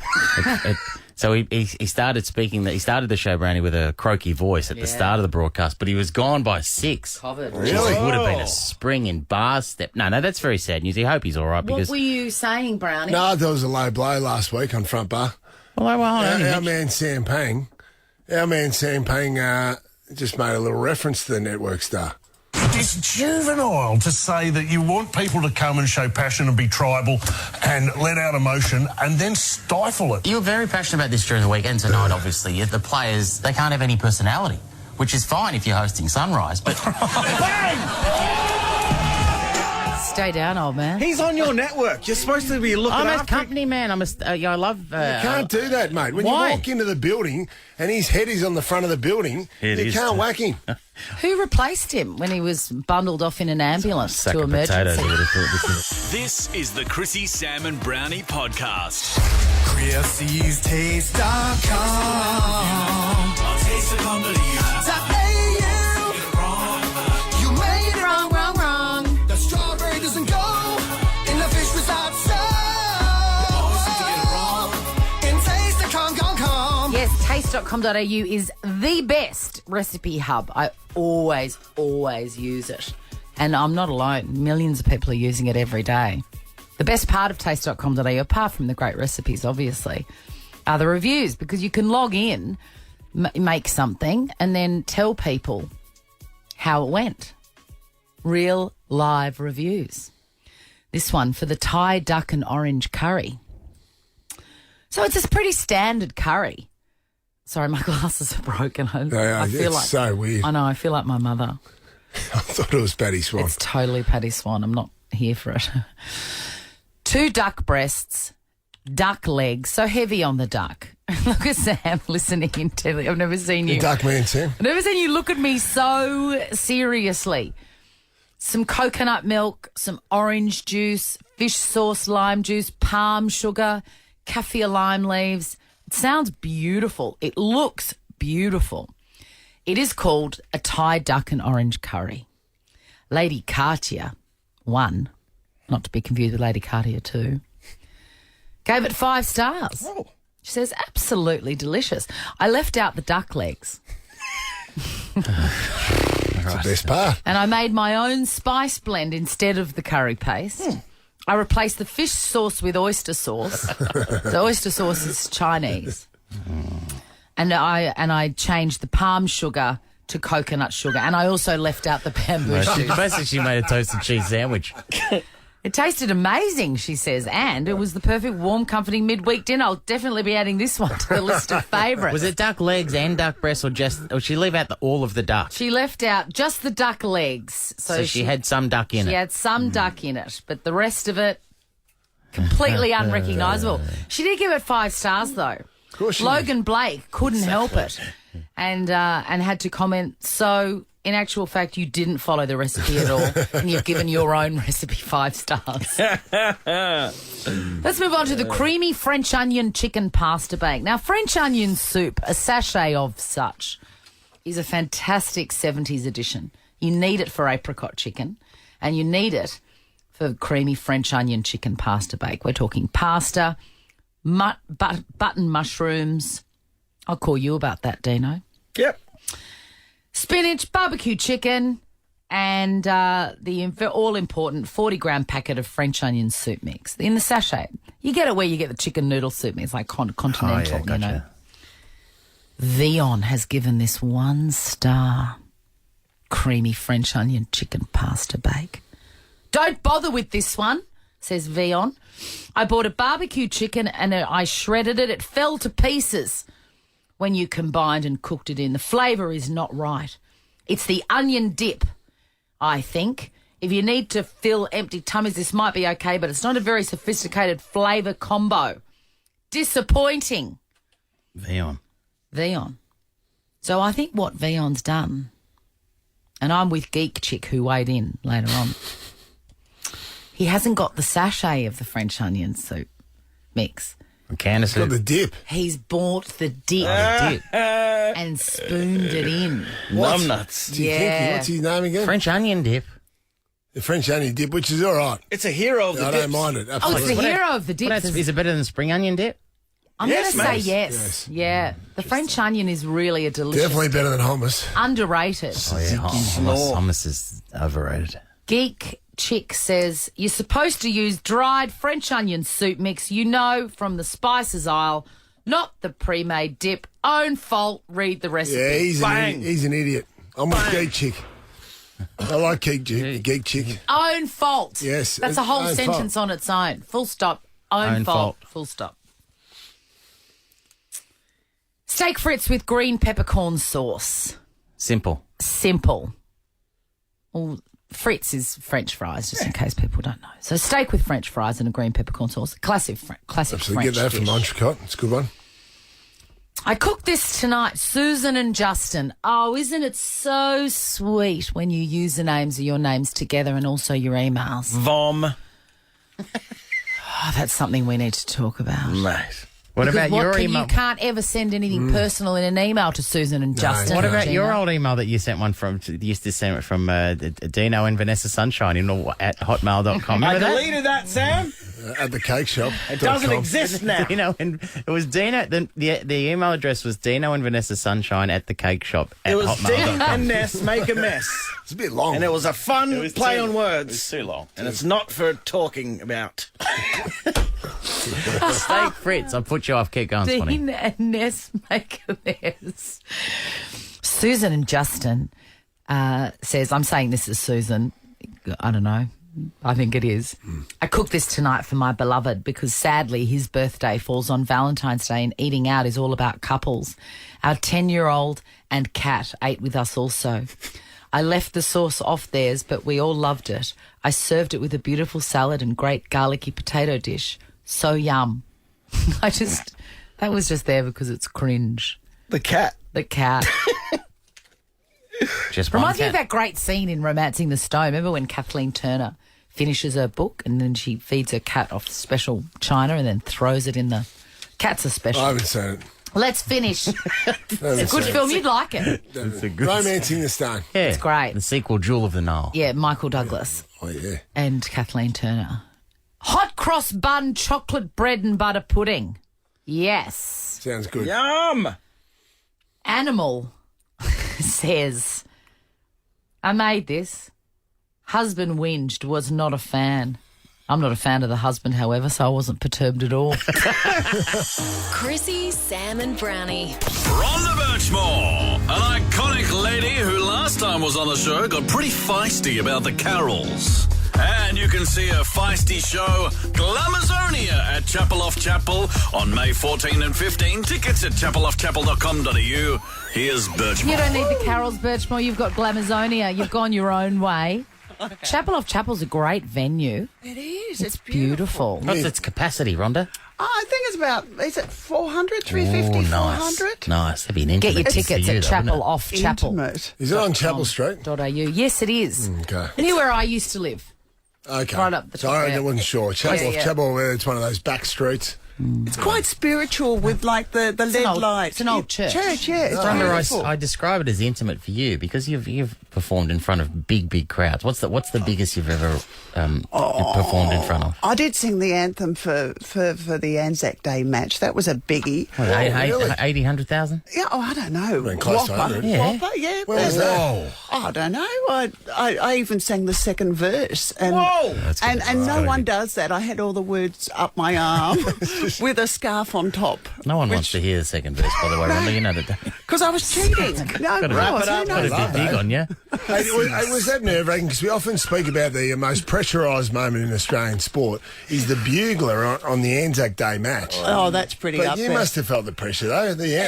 So he started speaking. He started the show, Brownie, with a croaky voice at the start of the broadcast, but he was gone by 6. Covered. Really? It would have been a spring in Barr's step. No, that's very sad news. I hope he's all right. What were you saying, Brownie? No, there was a low blow last week on Front Bar. Our man Sam Pang just made a little reference to the network star. It's juvenile to say that you want people to come and show passion and be tribal and let out emotion and then stifle it. You were very passionate about this during the weekend tonight, obviously. The players, they can't have any personality, which is fine if you're hosting Sunrise, but... Stay down, old man. He's on your network. You're supposed to be looking after I'm a company man. I love... you can't do that, mate. When Why? you walk into the building and his head is on the front of the building, you can't whack him. Who replaced him when he was bundled off in an ambulance to emergency? This is the Chrissie, Sam and Brownie podcast. Chrissie's Taste.com. You made it wrong. The strawberry doesn't go in the fish without sauce. Yes, taste.com.au is the best recipe hub. I always use it. And I'm not alone. Millions of people are using it every day. The best part of taste.com.au, apart from the great recipes, obviously, are the reviews, because you can log in, make something, and then tell people how it went. Real live reviews. This one for the Thai duck and orange curry. So it's a pretty standard curry. Sorry, my glasses are broken. I feel like so weird. I know, I feel like my mother. I thought it was Paddy Swan. It's totally Paddy Swan. I'm not here for it. 2 duck breasts, duck legs, so heavy on the duck. Look at Sam listening intently. I've never seen you. The duck man, Sam. I've never seen you look at me so seriously. some coconut milk, some orange juice, fish sauce, lime juice, palm sugar, kaffir lime leaves. It sounds beautiful. It looks beautiful. It is called a Thai duck and orange curry. Lady Cartier, 1, not to be confused with Lady Cartier 2, gave it 5 stars. Oh. She says, absolutely delicious. I left out the duck legs. That's the best part. And I made my own spice blend instead of the curry paste. I replaced the fish sauce with oyster sauce. The oyster sauce is Chinese. And I changed the palm sugar to coconut sugar. And I also left out the bamboo shoots. Basically, she made a toasted cheese sandwich. It tasted amazing, she says, and it was the perfect warm, comforting midweek dinner. I'll definitely be adding this one to the list of favourites. Was it duck legs and duck breasts, or she leave out all of the duck? She left out just the duck legs. So she had some duck in it. She had some duck in it, but the rest of it, completely unrecognisable. She did give it 5 stars, though. Of course Logan Blake couldn't help it and had to comment, so in actual fact, you didn't follow the recipe at all and you've given your own recipe 5 stars. Let's move on to the creamy French onion chicken pasta bake. Now, French onion soup, a sachet of such, is a fantastic 70s edition. You need it for apricot chicken and you need it for creamy French onion chicken pasta bake. We're talking pasta, button mushrooms. I'll call you about that, Dino. Yep. Spinach, barbecue chicken, and the all-important 40-gram packet of French onion soup mix in the sachet. You get it where you get the chicken noodle soup mix, like continental, gotcha. you know. Vion has given this 1 star creamy French onion chicken pasta bake. Don't bother with this one, says Vion. I bought a barbecue chicken and I shredded it. It fell to pieces when you combined and cooked it in. The flavour is not right. It's the onion dip, I think. If you need to fill empty tummies, this might be okay, but it's not a very sophisticated flavour combo. Disappointing. Vion. So I think what Vion's done, and I'm with Geek Chick who weighed in later on, he hasn't got the sachet of the French onion soup mix. A can of soup. Got the dip. He's bought the dip and spooned it in. Numb nuts. Yeah. What's his name again? French onion dip. The French onion dip, which is all right. It's a hero of the I dips. don't mind it. Oh, Absolutely. it's the hero of the dip. Is it better than spring onion dip? I'm Yes, going to say mate. yes. Yeah. The French onion is really a delicious. Definitely better than hummus. Underrated. Oh, yeah. Hummus is overrated. Geek Chick says, you're supposed to use dried French onion soup mix, you know, from the spices aisle, not the pre-made dip. Own fault. Read the recipe. Yeah, he's an idiot. I'm with Geek Chick. I like Geek Chick. Own fault. Yes. That's a whole own sentence fault. on its own. Full stop. Own fault. Full stop. Steak frites with green peppercorn sauce. Simple. Well, frites is French fries, just in case people don't know. So steak with French fries and a green peppercorn sauce. Classic Absolutely. French Get that dish. from Montreal. It's a good one. I cooked this tonight, Susan and Justin. Oh, isn't it so sweet when you use the names of your names together and also your emails? Vom. Oh, that's something we need to talk about. Mate. What about your email? You can't ever send anything personal in an email to Susan and Justin. What about Gina? your old email that you sent one from? You used to send it from Dino and Vanessa Sunshine at hotmail.com. I Remember that? deleted that, Sam. At the cake shop. It doesn't exist now. Dino and it was Dino. The email address was Dino and Vanessa Sunshine at the cake shop at It was hotmail.com. Dean and Ness make a mess. It's a bit long. And it was a fun play on words. It was too long. And it's not for talking about. Steak frites. I'll put you off. Keep going. It's funny. Dean and Ness make a mess. Susan and Justin says, I'm saying this is Susan. I don't know. I think it is. I cooked this tonight for my beloved because sadly his birthday falls on Valentine's Day and eating out is all about couples. Our 10-year-old and Kat ate with us also. I left the sauce off theirs, but we all loved it. I served it with a beautiful salad and great garlicky potato dish. So yum. That was just there because it's cringe. The cat. The cat. Just one Reminds me cat. of that great scene in Romancing the Stone. Remember when Kathleen Turner finishes her book and then she feeds her cat off special china and then throws it in the... Cats are special. I haven't seen it. Let's finish. It's a good film. You'd like it. It's a good Romancing the Stone. Yeah, It's great. The sequel, Jewel of the Nile. Yeah, Michael Douglas Oh, yeah. and Kathleen Turner. Hot cross bun, chocolate bread and butter pudding. Yes. Sounds good. Yum! Animal says, I made this. Husband whinged, was not a fan. I'm not a fan of the husband, however, so I wasn't perturbed at all. Chrissie, Sam and Brownie. Rhonda Burchmore, an iconic lady who last time was on the show got pretty feisty about the carols. And you can see her feisty show, Glamazonia, at Chapel Off Chapel on May 14 and 15. Tickets at chapeloffchapel.com.au. Here's Burchmore. You don't need the carols, Birchmore. You've got Glamazonia. You've gone your own way. Chapel Off Chapel's a great venue. It is. It's beautiful. What's its capacity, Rhonda? I think it's about, is it 400, 350, Ooh, nice. 400? Nice. That'd be an Get intimate your tickets for you, at though, Chapel wouldn't it? Off Chapel. Intimate. Is it on Chapel Street? .au. Yes, it is. Okay. Near where I used to live. Okay. Right up the top Sorry, there. I wasn't sure. Chapel Off Chapel, it's one of those back streets. It's quite spiritual with like the LED lights. It's an old church. Yeah. It's Rhonda, beautiful. I describe it as intimate for you because you've performed in front of big crowds. What's the biggest you've ever performed in front of? I did sing the anthem for the Anzac Day match. That was a biggie. What, 80, 100,000? Yeah, I don't know. Been close to Whopper, 100. Yeah. Whopper, yeah. Where was that? I don't know. I even sang the second verse. And, Whoa! That's good. and no one does that. I had all the words up my arm with a scarf on top. No one wants to hear the second verse, by the way, Rhonda. You know that. Because I was cheating. No, Got a bit big on you. Hey, was that nerve-wracking? Because we often speak about the most pressurised moment in Australian sport is the bugler on the Anzac Day match. Oh, that's pretty But up you there. must have felt the pressure, though. The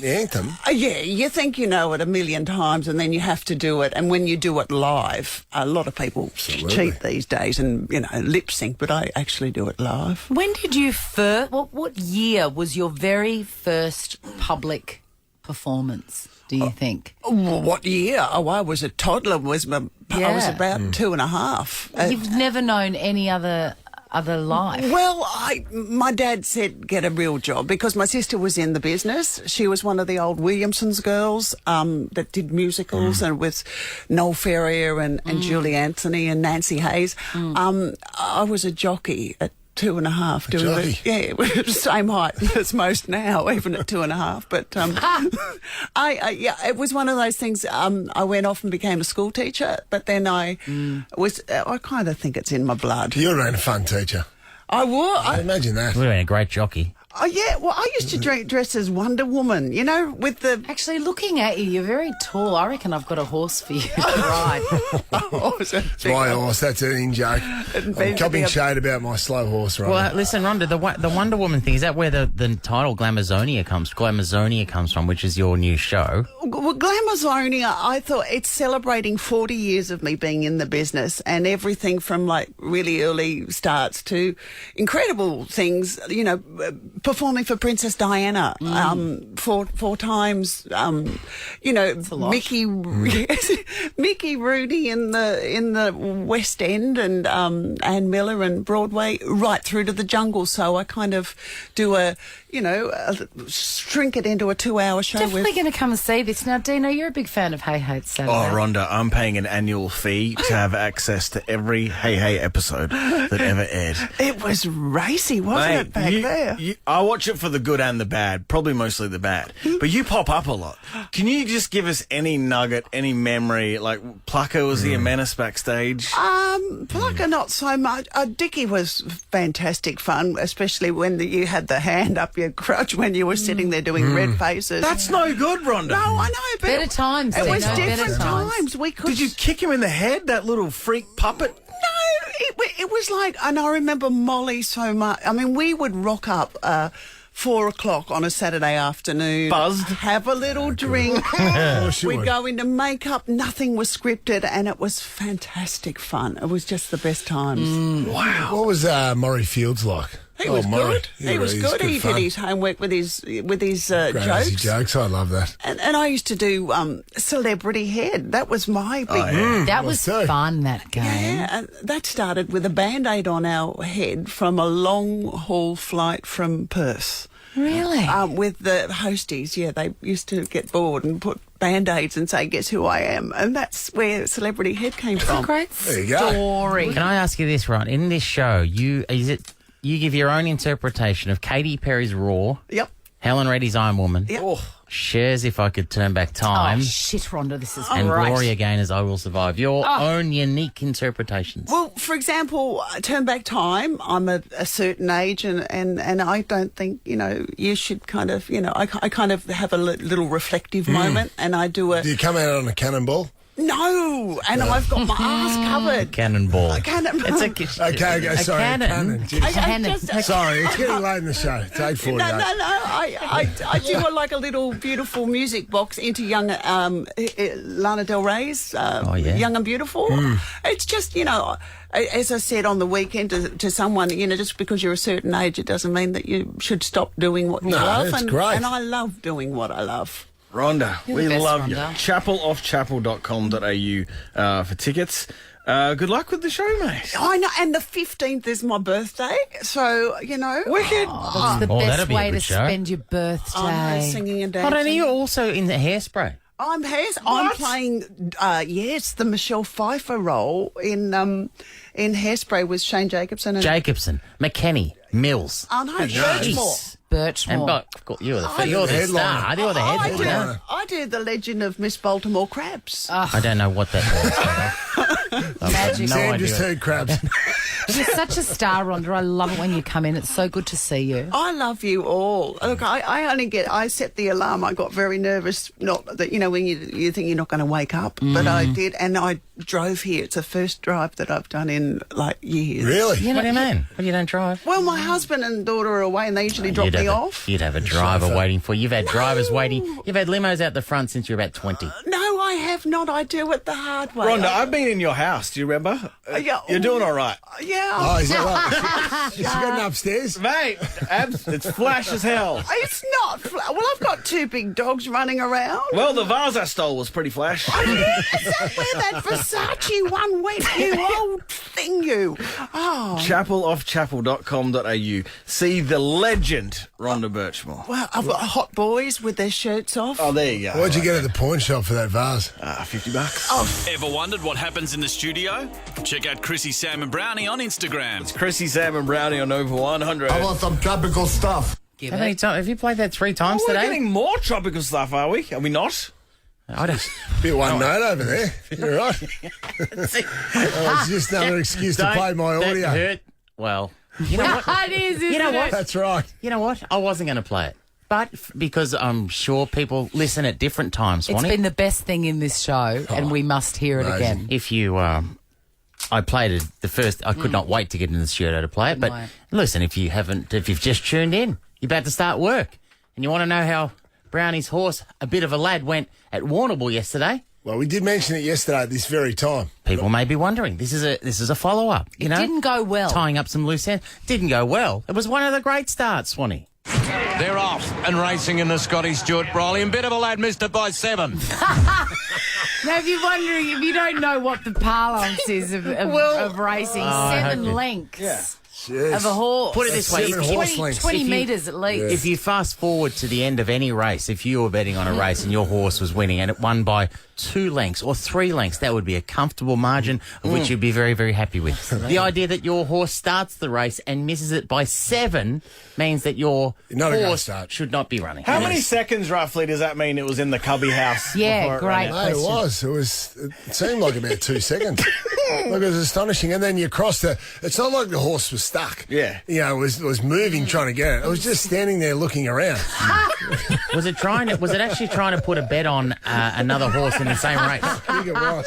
anthem. Yeah, you think you know it a million times and then you have to do it. And when you do it live, a lot of people cheat these days and, lip sync, but I actually do it live. When did you first... What year was your very first public performance, do you think? What year? Oh, I was a toddler. I was about 2.5. You've never known any other life? Well, my dad said get a real job because my sister was in the business. She was one of the old Williamsons girls that did musicals and with Noel Ferrier and Julie Anthony and Nancy Hayes. I was a jockey at 2.5 doing it. Yeah, we're the same height as most now, even at 2.5. But it was one of those things. I went off and became a school teacher, but then I kind of think it's in my blood. You were a fun teacher. I was. I imagine that. We were a great jockey. Oh, yeah. Well, I used to dress as Wonder Woman, with the... Actually, looking at you, you're very tall. I reckon I've got a horse for you to ride. It's my horse. That's an in-joke. I'm copping shade about my slow horse, right? Well, listen, Rhonda, the Wonder Woman thing, is that where the title Glamazonia comes from, which is your new show? Well, Glamazonia, I thought it's celebrating 40 years of me being in the business and everything from, really early starts to incredible things, performing for Princess Diana 4 times, Mickey Rooney in the West End and Anne Miller and Broadway right through to the Jungle. So I kind of do shrink it into a 2-hour show. Definitely going to come and see this. Now, Dino, you're a big fan of Hey Hey It's Saturday. Oh, Rhonda, I'm paying an annual fee to have access to every Hey Hey episode that ever aired. It was racy, wasn't it, back there? I watch it for the good and the bad, probably mostly the bad. But you pop up a lot. Can you just give us any nugget, any memory? Like, Plucker, was he a menace backstage? Plucker, not so much. Dickie was fantastic fun, especially when you had the hand up your crotch when you were sitting there doing red faces. That's no good, Rhonda. No, I know, but better times. It was Dino, different times. We could. Did you kick him in the head, that little freak puppet? No, it was like, and I remember Molly so much. I mean, we would rock up 4 o'clock on a Saturday afternoon. Buzzed. Have a little drink. We'd go into makeup. Nothing was scripted, and it was fantastic fun. It was just the best times. Wow. What was Maury Fields like? He was Murray. good. Yeah, He was he's good. good He fun. did his homework with his Crazy jokes. jokes. I love that. And I used to do Celebrity Head. That was my big That was fun, that game. Yeah, and that started with a Band-Aid on our head from a long-haul flight from Perth. Really? With the hosties, they used to get bored and put Band-Aids and say, guess who I am? And that's where Celebrity Head came from. Great There you go. story. Can I ask you this, Ron? In this show, you give your own interpretation of Katy Perry's Raw. Yep. Helen Reddy's Iron Woman. Yep. Shares If I Could Turn Back Time. Oh, shit, Rhonda, this is And great. Gloria Gaynor's I Will Survive. Your own unique interpretations. Well, for example, Turn Back Time, I'm a certain age and I don't think, you should kind of, I kind of have a little reflective moment and I do a... Do you come out on a cannonball? No, and I've got my ass covered. Cannonball. Cannonball. Okay, sorry. cannon. Cannon. Sorry, it's getting late in the show. It's 8:48. No. I do like a little beautiful music box into young Lana Del Rey's Young and Beautiful. It's just, as I said on the weekend to someone, just because you're a certain age, it doesn't mean that you should stop doing what you love. That's great. And I love doing what I love. Rhonda, You're we the best, love you. Rhonda. chapeloffchapel.com.au for tickets. Good luck with the show, mate. I know, and the 15th is my birthday, so, Wicked. That's the that'll best be a way good to show. spend your birthday. I know, singing and dancing. Hold on, are you also in the Hairspray? I'm playing, the Michelle Pfeiffer role in Hairspray with Shane Jacobson. And Jacobson, McKenny, Mills. Oh, no, Birchmore. Birchmore. And you're the star. You're the headliner. I do the Legend of Miss Baltimore Crabs. I don't know what that was. Magic. No Sam idea. just heard crabs. You're such a star, Rhonda. I love it when you come in. It's so good to see you. I love you all. Look, I set the alarm. I got very nervous. Not that, when you think you're not going to wake up, but I did. And I drove here. It's the first drive that I've done in years. Really? What do you mean? Well, you don't drive? Well, my husband and daughter are away and they usually drop me off. You'd have a driver waiting for you. You've had drivers waiting. You've had limos out the front since you're about 20. No, I have not. I do it the hard way. Rhonda, I've been in your house. Do you remember? Yeah. You're doing all right. Yeah. Oh, is that right? She got an upstairs? Mate, it's flash as hell. It's not. Well, I've got two big dogs running around. Well, the vase I stole was pretty flash. Yes, I wear that Versace one wet, you old thing, you. Oh. chapeloffchapel.com.au. See the legend, Rhonda Burchmore. Well, I've got hot boys with their shirts off. Oh, there you go. What'd you get at the pawn shop for that vase? $50. Ever wondered what happens in the studio? Check out Chrissie, Sam and Brownie on Instagram. It's Chrissie, Sam and Brownie on over 100. I want some tropical stuff. How many times? Have you played that 3 times We're today? getting more tropical stuff, are we? Are we not? I don't. Bit one note over there. You're right. It's just another excuse to play my that audio. hurt. Well, you know what? It is, isn't You know what? That's right. You know what? I wasn't going to play it. But because I'm sure people listen at different times, It's Swanee. been the best thing in this show, and we must hear it again. If you, I played it the first. I could not wait to get in the studio to play it. But Right. listen, if you've just tuned in, you're about to start work, and you want to know how Brownie's horse, a bit of a lad, went at Warrnambool yesterday. Well, we did mention it yesterday at this very time. People may be wondering. This is a follow up. It didn't go well. Tying up some loose ends. Didn't go well. It was one of the great starts, Swanee. They're off and racing in the Scotty Stuart Brodie. And bit of a lad missed it by 7. Now, if you're wondering, if you don't know what the parlance is of racing, 7 lengths of a horse. Put it this way. 20 metres at least. If you fast forward to the end of any race, if you were betting on a race and your horse was winning and it won by 2 lengths or 3 lengths, that would be a comfortable margin of which you'd be very, very happy with. The idea that your horse starts the race and misses it by 7 means that your horse should not be running. How many seconds roughly does that mean it was in the cubby house? Yeah, before it great ran out? No, it was. It seemed like about 2 seconds. Look, it was astonishing. And then you crossed it's not like the horse was stuck. Yeah. You know, it was moving, trying to get it. It was just standing there looking around. Was it actually trying to put a bet on another horse in the same race? I think it was.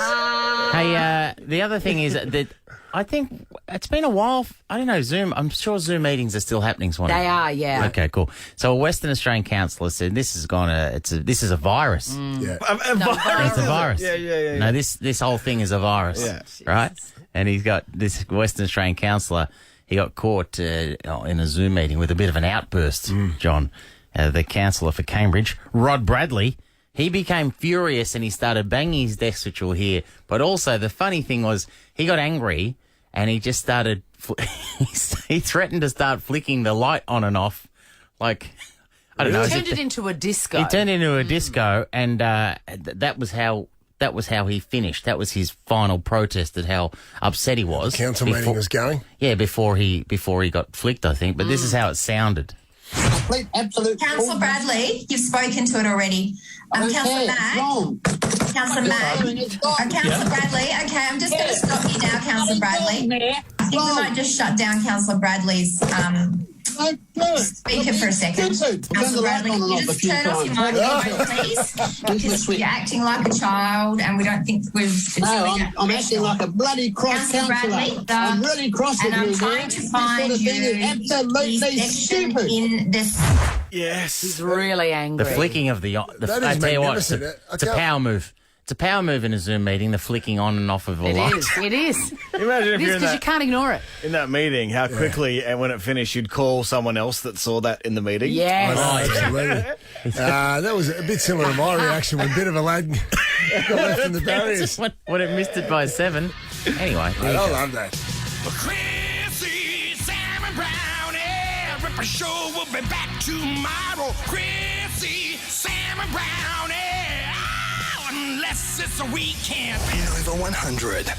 Hey, the other thing is that I think it's been a while. I don't know, Zoom. I'm sure Zoom meetings are still happening, Swanee. They are, yeah. Okay, cool. So a Western Australian councillor said this is this is a virus. Yeah. It's a virus. Yeah. No, this whole thing is a virus. Yeah. Right? And he's got this Western Australian councillor. he got caught in a Zoom meeting with a bit of an outburst, John. The councillor for Cambridge, Rod Bradley, he became furious and he started banging his desk, which you'll hear. But also the funny thing was he got angry and he just started, he threatened to start flicking the light on and off. Like, I don't know. He turned it into a disco. He turned it into a disco, and that was how he finished. That was his final protest at how upset he was. Council meeting was going? Yeah, before he got flicked, I think. But this is how it sounded. Complete, absolute. Councillor Bradley, you've spoken to it already. Councillor Mack. Councillor Mack. Councillor Bradley. Okay, I'm just going to stop you now, Councillor Bradley. I think we might just shut down Councillor Bradley's speaker for a second. Councillor Bradley, can you just turn off your microphone, please? Because you're acting like a child, and we don't think I'm acting like a bloody cross councillor. I'm really cross with you. And I'm trying to find you absolutely stupid. In this. Yes. He's really angry. The flicking of the That I is tell you what, magnificent. it's a power move. It's a power move in a Zoom meeting, the flicking on and off of a light. It is. Imagine if you're in because you can't ignore it. in that meeting, how quickly, and when it finished, you'd call someone else that saw that in the meeting. Yes. Absolutely. That was a bit similar to my reaction when a bit of a lad got left in the barriers. when it missed it by 7. Anyway. I love that. Chrissie, Sam and Brownie. Ripper Show will be back tomorrow. Chrissie, Sam and Brownie. Oh, unless it's a weekend. Over 100.